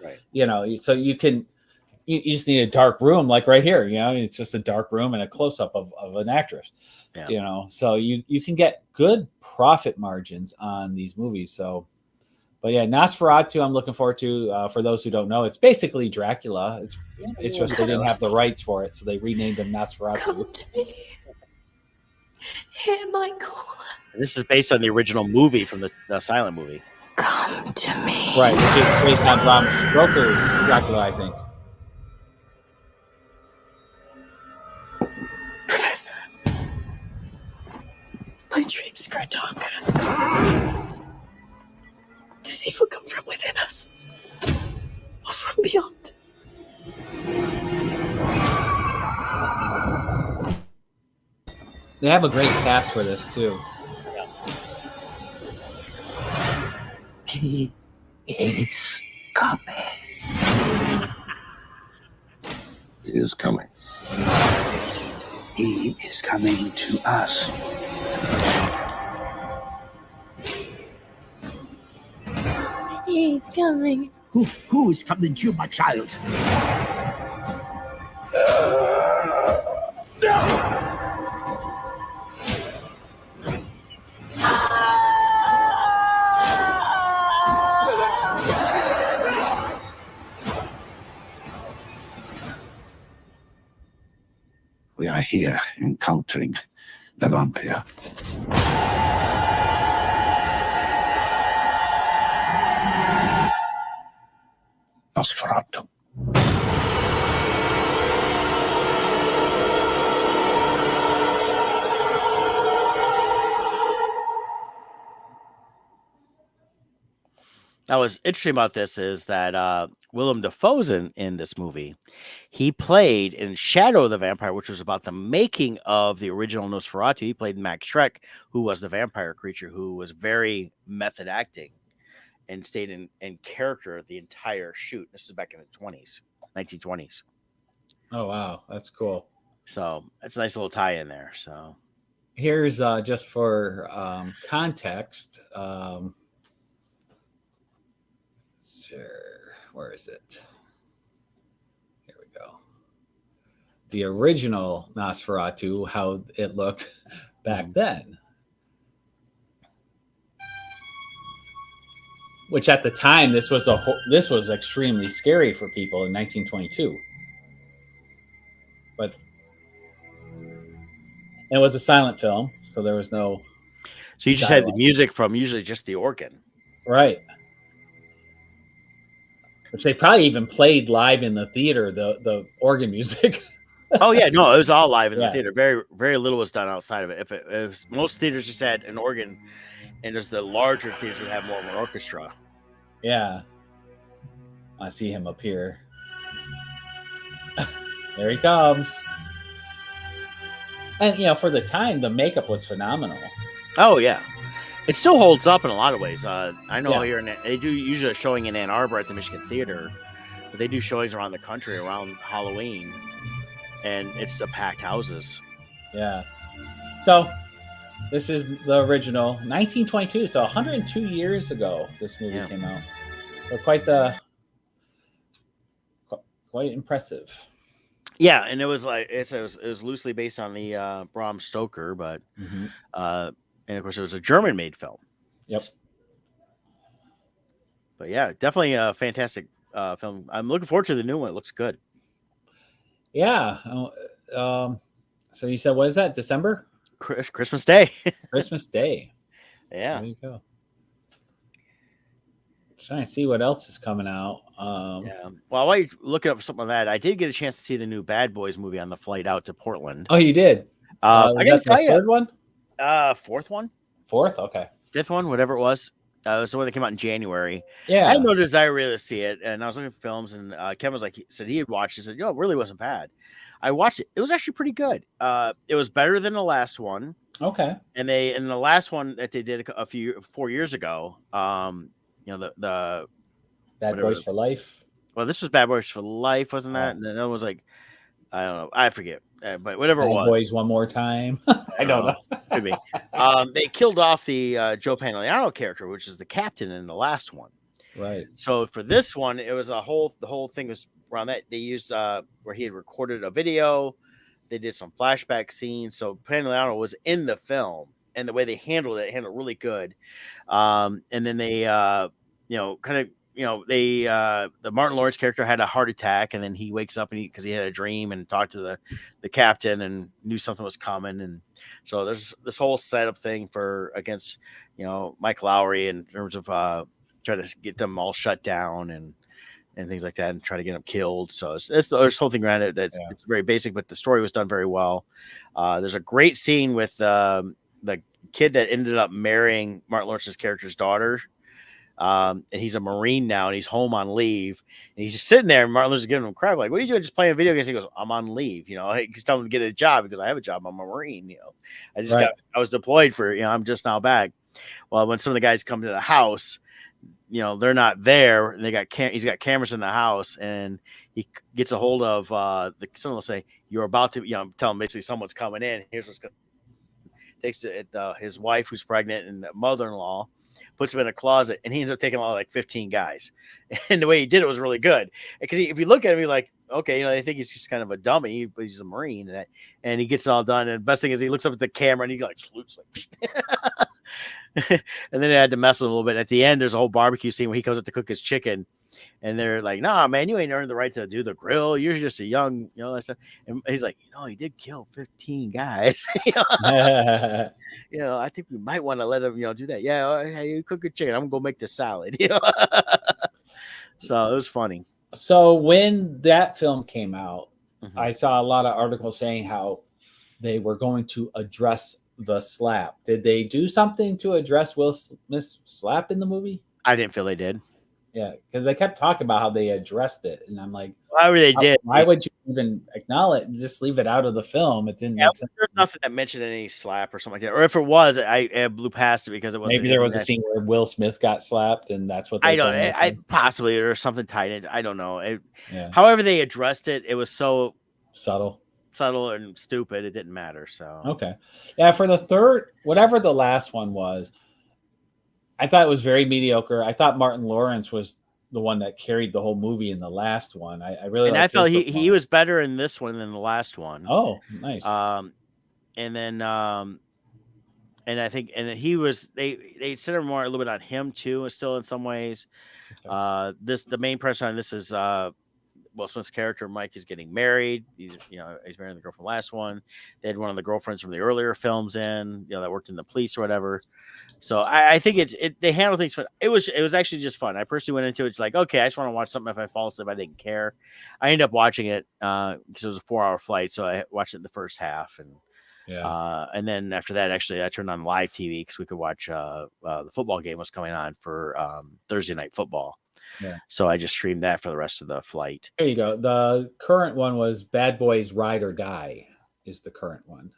so you just need a dark room, like right here, it's just a dark room and a close-up of an actress, so you can get good profit margins on these movies. So, but yeah, Nosferatu, I'm looking forward to. For those who don't know, it's basically Dracula. It's just they didn't have the rights for it, so they renamed him Nosferatu. Come to me. Hey, Michael. This is based on the original movie from the silent movie. Come to me. Right, which is based on Bram Stoker's Dracula, I think. Professor, my dreams grow darker. Does evil come from within us or from beyond? They have a great cast for this too. He is coming. He is coming. He is coming to us. He's coming. Who is coming to you, my child? We are here encountering the vampire. Nosferatu. Now, what's interesting about this is that Willem Dafoe's in this movie. He played in Shadow of the Vampire, which was about the making of the original Nosferatu. He played Max Schreck, who was the vampire creature, who was very method acting and stayed in character the entire shoot. This is back in the 1920s. Oh, wow. That's cool. So it's a nice little tie in there. So here's just for context. Sure. Where is it? Here we go. The original Nosferatu, how it looked back then. Which at the time, this was extremely scary for people in 1922. But it was a silent film, so there was no. So you just had the music from usually just the organ, right? Which they probably even played live in the theater, the organ music. Oh yeah, no, it was all live in the theater. Very, very little was done outside of it. If most theaters just had an organ, and there's the larger theaters would have more of an orchestra. Yeah, I see him up here. There he comes. And for the time, the makeup was phenomenal. Oh yeah, it still holds up in a lot of ways. I know here they do usually a showing in Ann Arbor at the Michigan Theater But they do showings around the country around Halloween, and it's a packed houses. Yeah. So this is the original 1922. So 102 years ago, this movie came out. So quite impressive. Yeah, and it was like it was loosely based on the Bram Stoker, but and of course it was a German-made film. Yep. But yeah, definitely a fantastic film. I'm looking forward to the new one. It looks good. Yeah. So you said, what is that? December? Christmas Day. Christmas Day. Yeah. There you go. Trying to see what else is coming out. Yeah. Well, while you're looking up something like that, I did get a chance to see the new Bad Boys movie on the flight out to Portland. Oh, you did? I got to tell you, third one? Fourth one? Fourth? Okay. Fifth one, whatever it was. It was the one that came out in January. Yeah. I had no desire really to see it, and I was looking at films, and Kevin was like, he said he had watched it. He said, "Yo, it really wasn't bad." I watched it. It was actually pretty good. It was better than the last one. Okay. And the last one that they did 4 years ago, the Bad Boys for Life. Well, this was Bad Boys for Life, wasn't that? And the other one was like, I don't know, I forget, but whatever it was. Bad Boys One More Time. I don't know. Could be. They killed off the Joe Pantoliano character, which is the captain in the last one. Right. So for this one, it was the whole thing was around that. They used where he had recorded a video. They did some flashback scenes. So Pantoliano was in the film, and the way they handled it really good. And then they, the Martin Lawrence character had a heart attack, and then he wakes up because he had a dream and talked to the captain and knew something was coming. And so there's this whole setup thing against Mike Lowry in terms of trying to get them all shut down and things like that, and try to get them killed. So there's this whole thing around it it's very basic, but the story was done very well. There's a great scene with the kid that ended up marrying Martin Lawrence's character's daughter. And he's a Marine now, and he's home on leave, and he's just sitting there, and Martin Lawrence is giving him crap, like, "What are you doing? Just playing video games?" He goes, "I'm on leave." He's telling him to get a job because I have a job. I'm a Marine. I was deployed for, I'm just now back. Well, when some of the guys come to the house, they're not there, and he's got cameras in the house, and he gets a hold of someone will say, "You're about to," tell him basically someone's coming in. Here's what's going. Takes his wife who's pregnant and mother-in-law, puts him in a closet, and he ends up taking like 15 guys. And the way he did it was really good, because if you look at him, you're like, okay, they think he's just kind of a dummy, but he's a Marine, and he gets it all done. And the best thing is he looks up at the camera and he like salutes, like, and then they had to mess with him a little bit. At the end, there's a whole barbecue scene where he comes up to cook his chicken, and they're like, "Nah, man, you ain't earned the right to do the grill. You're just a young, that stuff." And he's like, he did kill 15 guys. I think we might want to let him, do that. Yeah, hey, you cook your chicken. I'm gonna go make the salad. So it was funny. So when that film came out, I saw a lot of articles saying how they were going to address the slap. Did they do something to address Will Smith's slap in the movie? I didn't feel they did. Yeah, because they kept talking about how they addressed it, and I'm like, however they did. Why would you even acknowledge it and just leave it out of the film? It didn't make sense. There's nothing that mentioned any slap or something like that. Or if it was, I blew past it because it wasn't. Maybe there was a scene where Will Smith got slapped, and that's what I don't. I possibly or something tied in. I don't know. Yeah. However they addressed it, it was so subtle and stupid. It didn't matter. So okay, yeah. For the third, whatever the last one was, I thought it was very mediocre. I thought Martin Lawrence was the one that carried the whole movie in the last one. I really, and I felt he was better in this one than the last one. Oh, nice. And then and I think he was they center more a little bit on him too, still in some ways. Okay. The main person on this is Will Smith's character Mike is getting married. He's marrying the girl from the last one. They had one of the girlfriends from the earlier films in, that worked in the police or whatever. So I think they handle things fun. It was actually just fun. I personally went into it like, okay, I just want to watch something. If I fall asleep, I didn't care. I ended up watching it because it was a 4-hour flight, so I watched it in the first half, and then after that, actually, I turned on live TV because we could watch the football game was coming on for Thursday night football. Yeah. So I just streamed that for the rest of the flight. There you go. The current one was Bad Boys Ride or Die is the current one.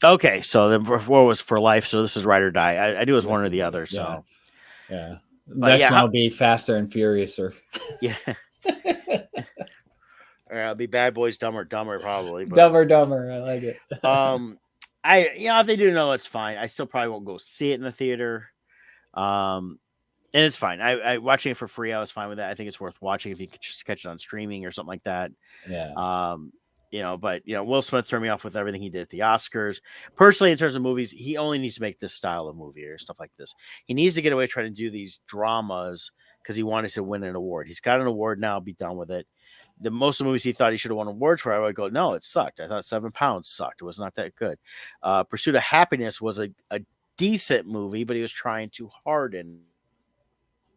Okay. So then before was For Life. So this is Ride or Die. I knew it was one or the other. So yeah. Next one will be Faster and Furiouser. Yeah. It'll be Bad Boys Dumber Dumber probably. But, Dumber. I like it. if they do know, it's fine. I still probably won't go see it in the theater. And it's fine. I watching it for free. I was fine with that. I think it's worth watching if you could just catch it on streaming or something like that. Yeah. But Will Smith threw me off with everything he did at the Oscars. Personally, in terms of movies, he only needs to make this style of movie or stuff like this. He needs to get away trying to do these dramas because he wanted to win an award. He's got an award now. Be done with it. The most of the movies he thought he should have won awards for, I would go, no, it sucked. I thought 7 Pounds sucked. It was not that good. Pursuit of Happiness was a decent movie, but he was trying too hard in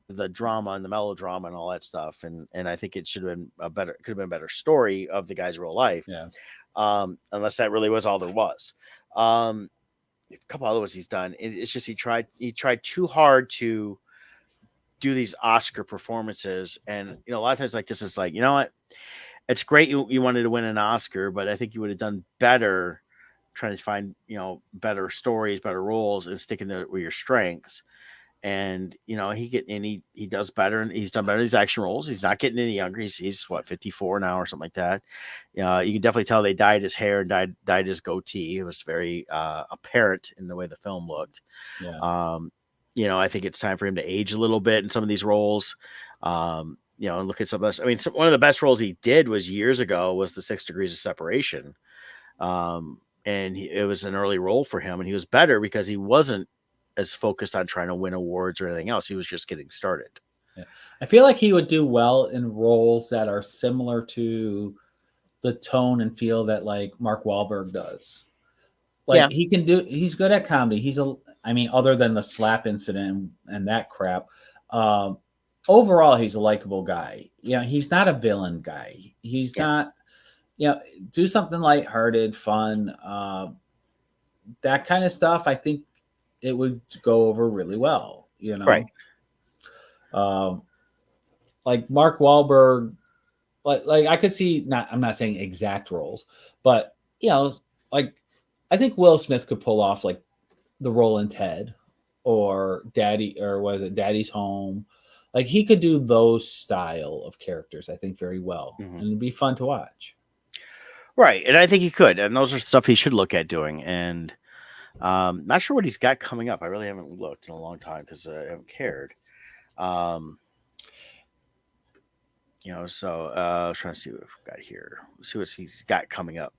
the drama and the melodrama and all that stuff. And I think it should have been could have been a better story of the guy's real life. Yeah. Unless that really was all there was. A couple other ones he's done. It's just he tried too hard to do these Oscar performances. And a lot of times like this is like, you know what? It's great you wanted to win an Oscar, but I think you would have done better trying to find, better stories, better roles, and sticking to with your strengths. And he does better, and he's done better in these action roles. He's not getting any younger. He's what, 54 now or something like that. You can definitely tell they dyed his hair and dyed his goatee. It was very apparent in the way the film looked. Yeah. I think it's time for him to age a little bit in some of these roles. And look at some of this. I mean, one of the best roles he did was years ago was the 6 Degrees of Separation. It was an early role for him, and he was better because he wasn't as focused on trying to win awards or anything else. He was just getting started. Yeah. I feel like he would do well in roles that are similar to the tone and feel that like Mark Wahlberg does. Like he's good at comedy. Other than the slap incident and that crap, overall, he's a likable guy. He's not a villain guy. He's not, do something lighthearted, fun, that kind of stuff. I think it would go over really well, Right. Like Mark Wahlberg, like I could see I'm not saying exact roles, but like I think Will Smith could pull off like the role in Ted or Daddy's Home. Like he could do those style of characters, I think, very well. And it'd be fun to watch. Right. And I think he could, and those are stuff he should look at doing. And not sure what he's got coming up. I really haven't looked in a long time because I haven't cared. So I was trying to see what we've got here. See what he's got coming up.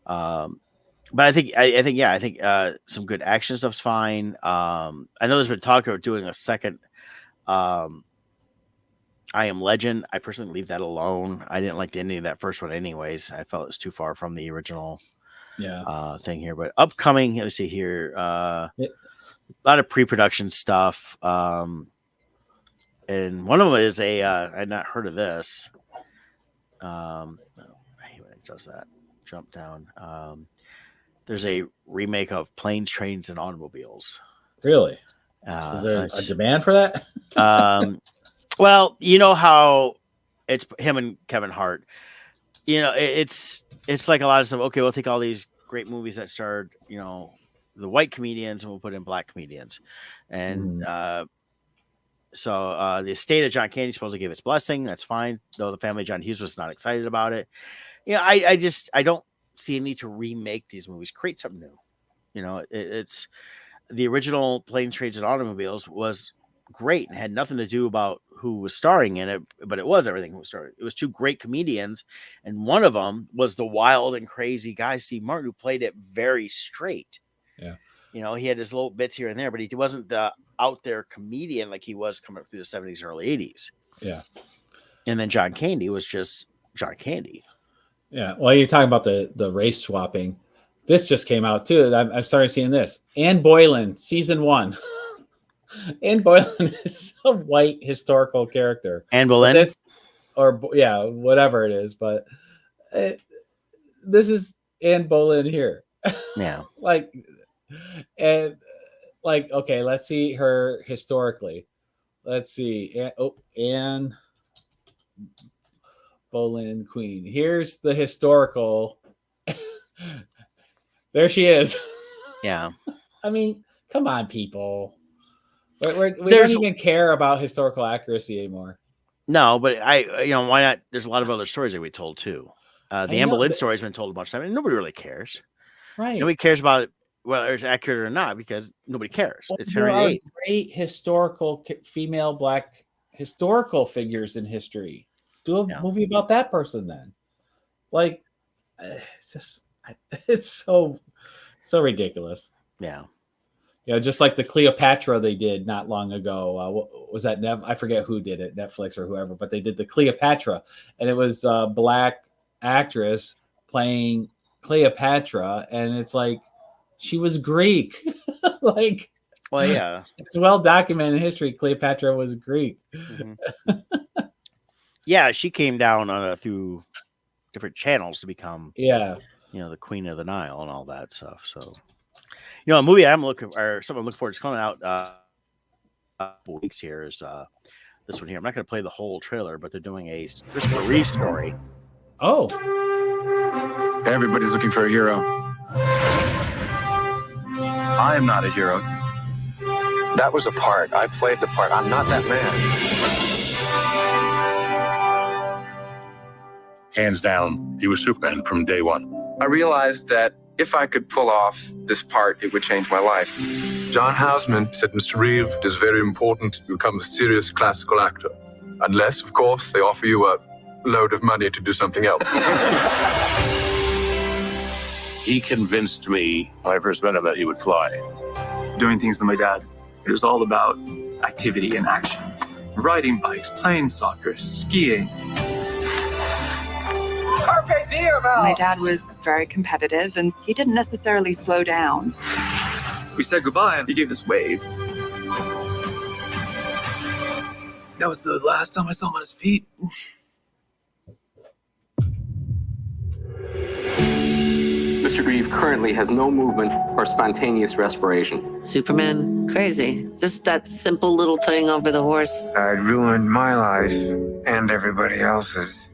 But I think some good action stuff's fine. I know there's been talk about doing a second I Am Legend. I personally leave that alone. I didn't like the ending of that first one anyways. I felt it was too far from the original thing here. But upcoming, let's see here. A lot of pre-production stuff. And one of them is I had not heard of this. I hate when it does that. Jump down. There's a remake of Planes, Trains, and Automobiles. Really? Is there a demand for that? Well, you know how it's him and Kevin Hart. It's like a lot of stuff. Okay, we'll take all these great movies that starred, the white comedians, and we'll put in black comedians. And so the estate of John Candy supposedly gave its blessing. That's fine, though the family of John Hughes was not excited about it. I don't see a need to remake these movies. Create something new. It's the original Planes, Trains, and Automobiles was great and had nothing to do about who was starring in it, but it was everything who was starring. It was 2 great comedians, and one of them was the wild and crazy guy, Steve Martin, who played it very straight. Yeah. He had his little bits here and there, but he wasn't the out there comedian like he was coming up through the 70s and early 80s. Yeah. And then John Candy was just John Candy. Yeah. Well, you're talking about the race swapping. This just came out too. I've started seeing this. Anne Boylan, season 1. Anne Boylan is a white historical character. Anne Boleyn? Whatever it is. But this is Anne Boleyn here. Yeah. Okay, let's see her historically. Let's see. Anne Boleyn Queen. Here's the historical. There she is. Yeah. I mean, come on, people. We don't even care about historical accuracy anymore. No, but why not? There's a lot of other stories that we told too. The Anne Boleyn story has been told a bunch of times, and nobody really cares. Right. Nobody cares about it, whether it's accurate or not, because nobody cares. Well, It's there Henry are VIII. great historical female black historical figures in history. Do a movie about that person then. Like, it's just, it's so ridiculous. Yeah. Just like the Cleopatra they did not long ago. Was that I forget who did it, Netflix or whoever, but they did the Cleopatra, and it was a black actress playing Cleopatra, and it's like she was Greek. Like, well, yeah, it's well documented in history. Cleopatra was Greek. Mm-hmm. Yeah, she came down through different channels to become, the Queen of the Nile and all that stuff. So, a movie something I'm looking forward to is coming out a couple weeks here is this one here. I'm not going to play the whole trailer, but they're doing a Christopher Reeve story. Oh, everybody's looking for a hero. I am not a hero. That was a part. I played the part. I'm not that man. Hands down, he was Superman from day one. I realized that if I could pull off this part, it would change my life. John Houseman said, Mr. Reeve, it is very important to become a serious classical actor. Unless, of course, they offer you a load of money to do something else. He convinced me when I first met him that he would fly. Doing things with my dad, it was all about activity and action. Riding bikes, playing soccer, skiing. Carpe diem, my dad was very competitive, and he didn't necessarily slow down. We said goodbye, and he gave this wave. That was the last time I saw him on his feet. Mr. Grieve currently has no movement or spontaneous respiration. Superman, crazy. Just that simple little thing over the horse. I'd ruined my life and everybody else's.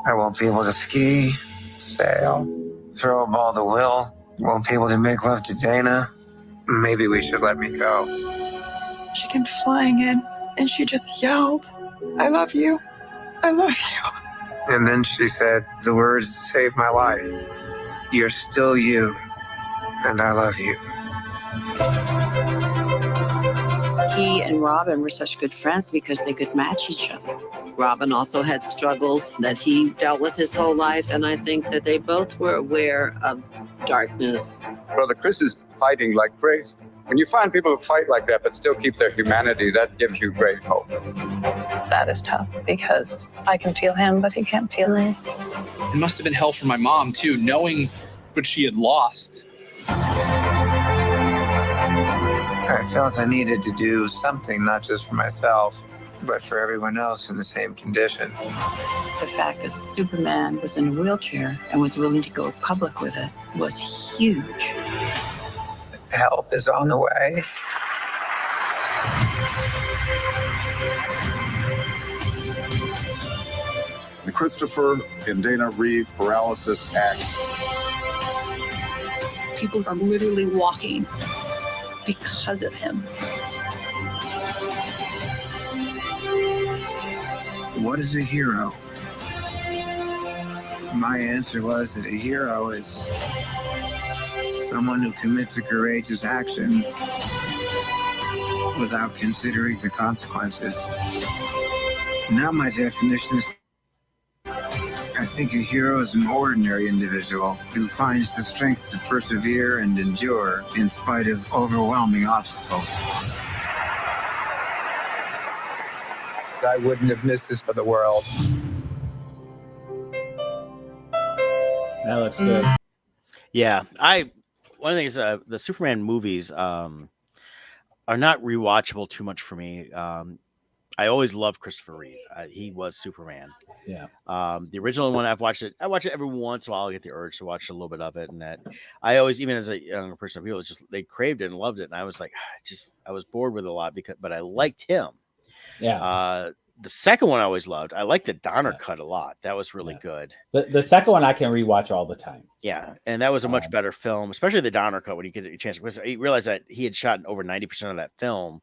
I won't be able to ski, sail, throw a ball to Will. Won't be able to make love to Dana. Maybe we should let me go. She came flying in, and she just yelled, "I love you. I love you." And then she said the words that saved my life. You're still you, and I love you. He and Robin were such good friends because they could match each other. Robin also had struggles that he dealt with his whole life, and I think that they both were aware of darkness. Brother Chris is fighting like crazy. When you find people who fight like that but still keep their humanity, that gives you great hope. That is tough because I can feel him, but he can't feel me. It must have been hell for my mom, too, knowing what she had lost. I felt I needed to do something, not just for myself, but for everyone else in the same condition. The fact that Superman was in a wheelchair and was willing to go public with it was huge. Help is on the way. The Christopher and Dana Reeve Paralysis Act. People are literally walking because of him. What is a hero? My answer was that a hero is someone who commits a courageous action without considering the consequences. Now my definition is, I think a hero is an ordinary individual who finds the strength to persevere and endure in spite of overwhelming obstacles. I wouldn't have missed this for the world. That looks good. Yeah, one of the things, the Superman movies are not rewatchable too much for me. I always loved Christopher Reeve. He was Superman. Yeah. The original one, I watch it every once in a while. I get the urge to watch a little bit of it, and that I always, even as a younger person, people they craved it and loved it, and I was like, I was bored with it a lot but I liked him. Yeah. the second one I always loved. I like the Donner cut a lot. That was really good. The second one I can rewatch all the time. Yeah, and that was a much better film, especially the Donner cut when you get a chance. Because he realized that he had shot over 90% of that film,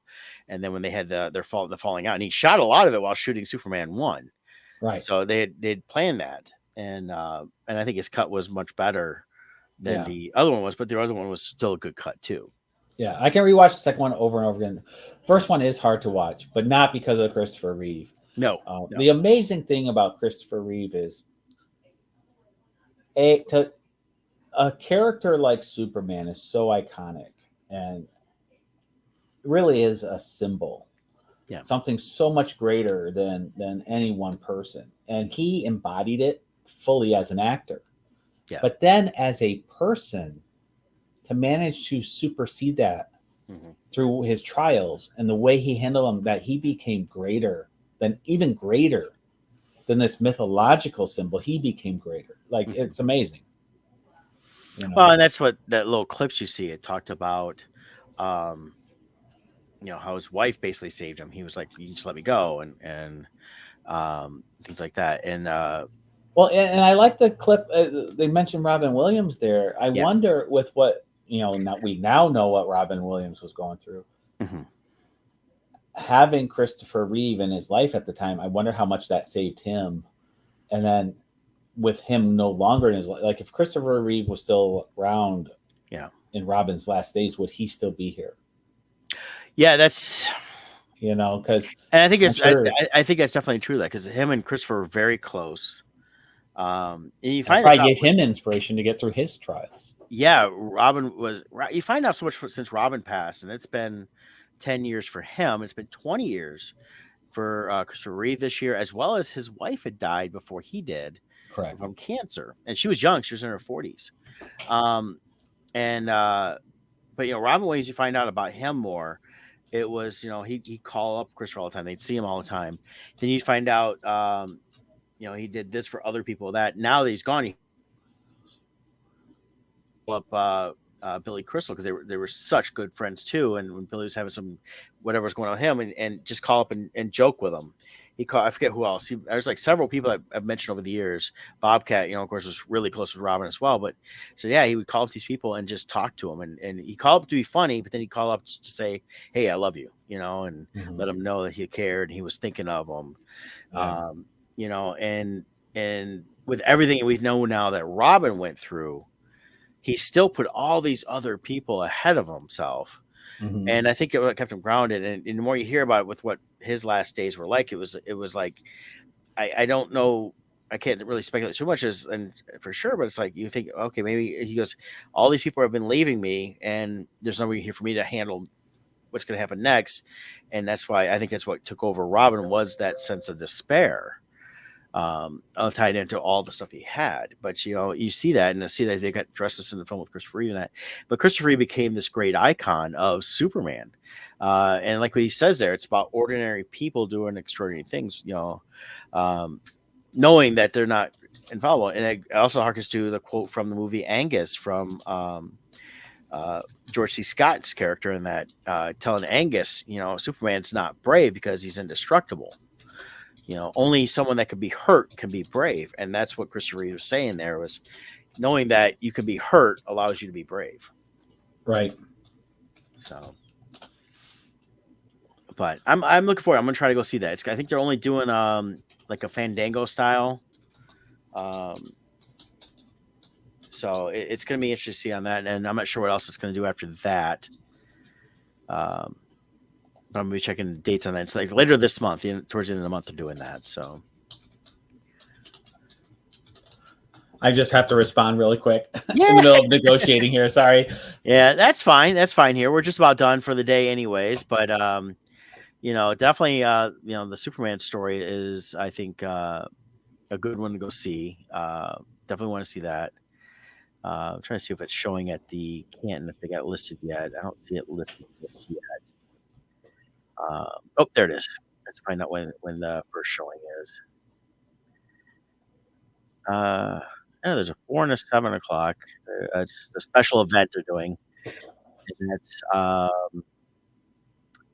and then when they had the falling out, and he shot a lot of it while shooting Superman 1. Right. So they'd planned that, and I think his cut was much better than the other one was, but the other one was still a good cut too. Yeah, I can rewatch the second one over and over again. First one is hard to watch, but not because of Christopher Reeve. No. The amazing thing about Christopher Reeve is a character like Superman is so iconic and really is a symbol. Yeah. Something so much greater than any one person. And he embodied it fully as an actor. Yeah. But then as a person, to manage to supersede that through his trials and the way he handled them, that he became greater than this mythological symbol. He became greater. Like, it's amazing. You know? Well, and that's what that little clips you see. It talked about, how his wife basically saved him. He was like, "You just let me go," and things like that. And well, and I like the clip. They mentioned Robin Williams there. I wonder with what we now know what Robin Williams was going through. Having Christopher Reeve in his life at the time, I wonder how much that saved him. And then with him no longer in his life, like if Christopher Reeve was still around, in Robin's last days, would he still be here? Yeah, that's because and I think it's I think that's definitely true. Because him and Christopher were very close. And you find I gave him inspiration to get through his trials. Yeah, Robin was. You find out so much since Robin passed, and it's been 10 years for him. It's been 20 years for Christopher Reeve this year, as well as his wife had died before he did, correct, from cancer, and she was young. She was in her 40s. But Robin Williams, you find out about him more. It was he'd call up Christopher all the time. They'd see him all the time. Then you find out he did this for other people. That now that he's gone, he up Billy Crystal because they were such good friends too. And when Billy was having some whatever was going on with him, and just call up and joke with him. I forget who else. There's like several people I've mentioned over the years. Bobcat, of course, was really close with Robin as well. But so yeah, he would call up these people and just talk to them, and he called up to be funny, but then he'd call up just to say, "Hey, I love you," and let them know that he cared and he was thinking of them. And with everything we know now that Robin went through, he still put all these other people ahead of himself. And I think it kept him grounded. And the more you hear about it with what his last days were like, it was like, I don't know. I can't really speculate too much and for sure, but it's like, you think, okay, maybe he goes, all these people have been leaving me and there's nobody here for me to handle what's going to happen next. And that's why I think that's what took over Robin, was that sense of despair. Tied into all the stuff he had, but you see that, and see that they got dressed in the film with Christopher Reeve and that. But Christopher Reeve became this great icon of Superman, and like what he says there, it's about ordinary people doing extraordinary things. Knowing that they're not infallible, and it also harkens to the quote from the movie Angus from George C. Scott's character in that, telling Angus, Superman's not brave because he's indestructible. Only someone that could be hurt can be brave. And that's what Christopher Reeve was saying there, was knowing that you can be hurt allows you to be brave. Right. So, but I'm looking forward. I'm going to try to go see that. I think they're only doing like a Fandango style. So it's going to be interesting to see on that. And I'm not sure what else it's going to do after that. But I'm going to be checking dates on that. It's like later this month, towards the end of the month, they're doing that. So I just have to respond really quick in the middle of negotiating here. Sorry. Yeah, that's fine. That's fine here. We're just about done for the day anyways. But, definitely, the Superman story is, I think, a good one to go see. Definitely want to see that. I'm trying to see if it's showing at the Canton, if they got listed yet. I don't see it listed yet. There it is. Let's find out when the first showing is. There's a 4 and a 7 o'clock. It's just a special event they're doing. And that's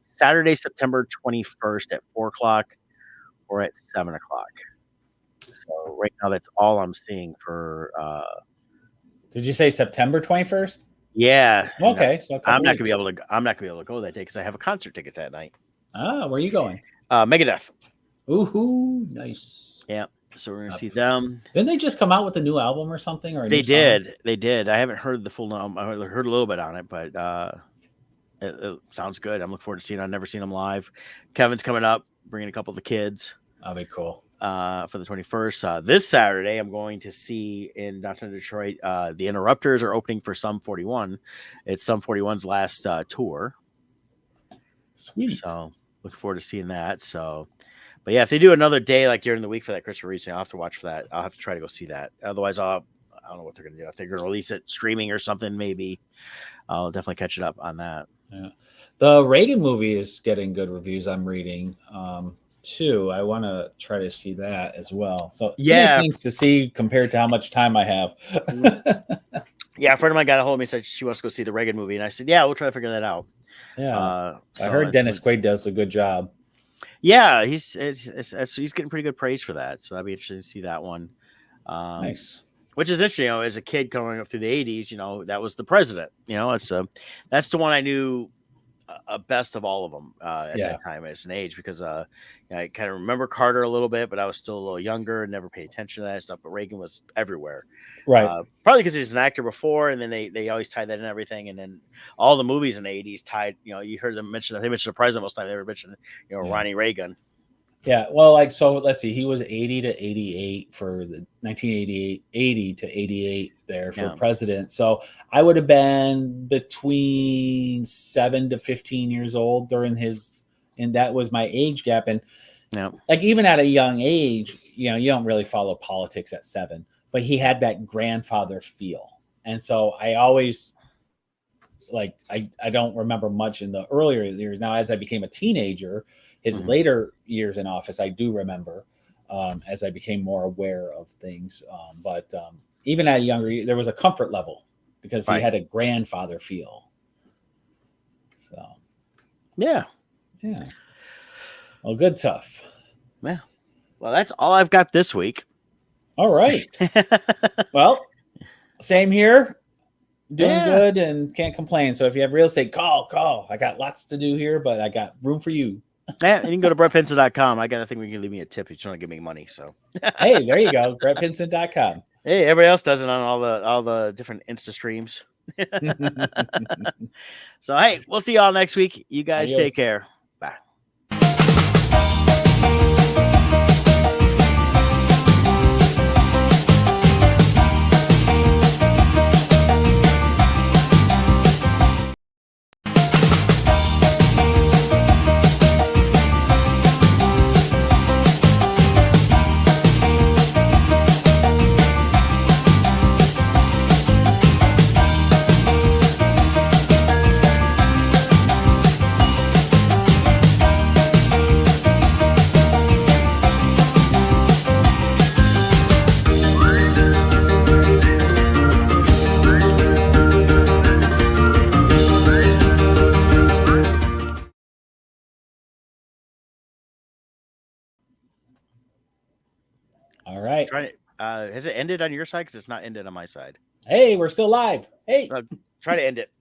Saturday, September 21st at 4 o'clock, or at 7 o'clock. So right now, that's all I'm seeing for. Did you say September 21st? Yeah. Okay, so I'm not gonna be able to. I'm not gonna be able to go that day because I have a concert ticket that night. Ah, where are you going? Megadeth. Ooh, nice. Yeah. So we're gonna see them. Didn't they just come out with a new album or something? Or they did. They did. I haven't heard the full album. I heard a little bit on it, but it sounds good. I'm looking forward to seeing. I've never seen them live. Kevin's coming up, bringing a couple of the kids. That'll be cool. For the 21st. This Saturday, I'm going to see in downtown Detroit. The Interrupters are opening for Sum 41. It's Sum 41's last tour. Sweet. So looking forward to seeing that. So, but yeah, if they do another day like during the week for that Christopher Reeve thing, I'll have to watch for that. I'll have to try to go see that. Otherwise, I don't know what they're going to do. If they're going to release it streaming or something, maybe I'll definitely catch it up on that. Yeah. The Reagan movie is getting good reviews. I'm reading. Too. I want to try to see that as well. So too many things to see compared to how much time I have. Yeah, a friend of mine got a hold of me and said she wants to go see the Reagan movie, and I said, "Yeah, we'll try to figure that out." Yeah, so I heard Dennis Quaid does a good job. Yeah, he's getting pretty good praise for that. So that'd be interesting to see that one. Nice. Which is interesting, as a kid growing up through the '80s, that was the president. That's the one I knew best of all of them at that time as an age, because I kind of remember Carter a little bit, but I was still a little younger and never paid attention to that stuff. But Reagan was everywhere, right? Probably because he was an actor before, and then they always tied that in everything, and then all the movies in the '80s tied. You heard them mention. They mentioned the president most time. They ever mentioned Ronnie Reagan. Yeah, well, so let's see. He was 80 to 88 for the 1988, 80 to 88 there for president. So I would have been between 7 to 15 years old during and that was my age gap. And even at a young age, you don't really follow politics at 7, but he had that grandfather feel. And so I always I don't remember much in the earlier years. Now, as I became a teenager, his later years in office, I do remember as I became more aware of things. But even at a younger, there was a comfort level because he had a grandfather feel. So, yeah. Well, good stuff. Yeah. Well, that's all I've got this week. All right. Well, same here. Doing good and can't complain. So if you have real estate, call. I got lots to do here, but I got room for you. Yeah, you can go to brettpinson.com. I got to think we can leave me a tip if you want to give me money. So hey, there you go. brettpinson.com. Hey, everybody else does it on all the different Insta streams. So hey, we'll see y'all next week. You guys take care. Bye. All right. Has it ended on your side? Because it's not ended on my side. Hey, we're still live. Hey. Try to end it.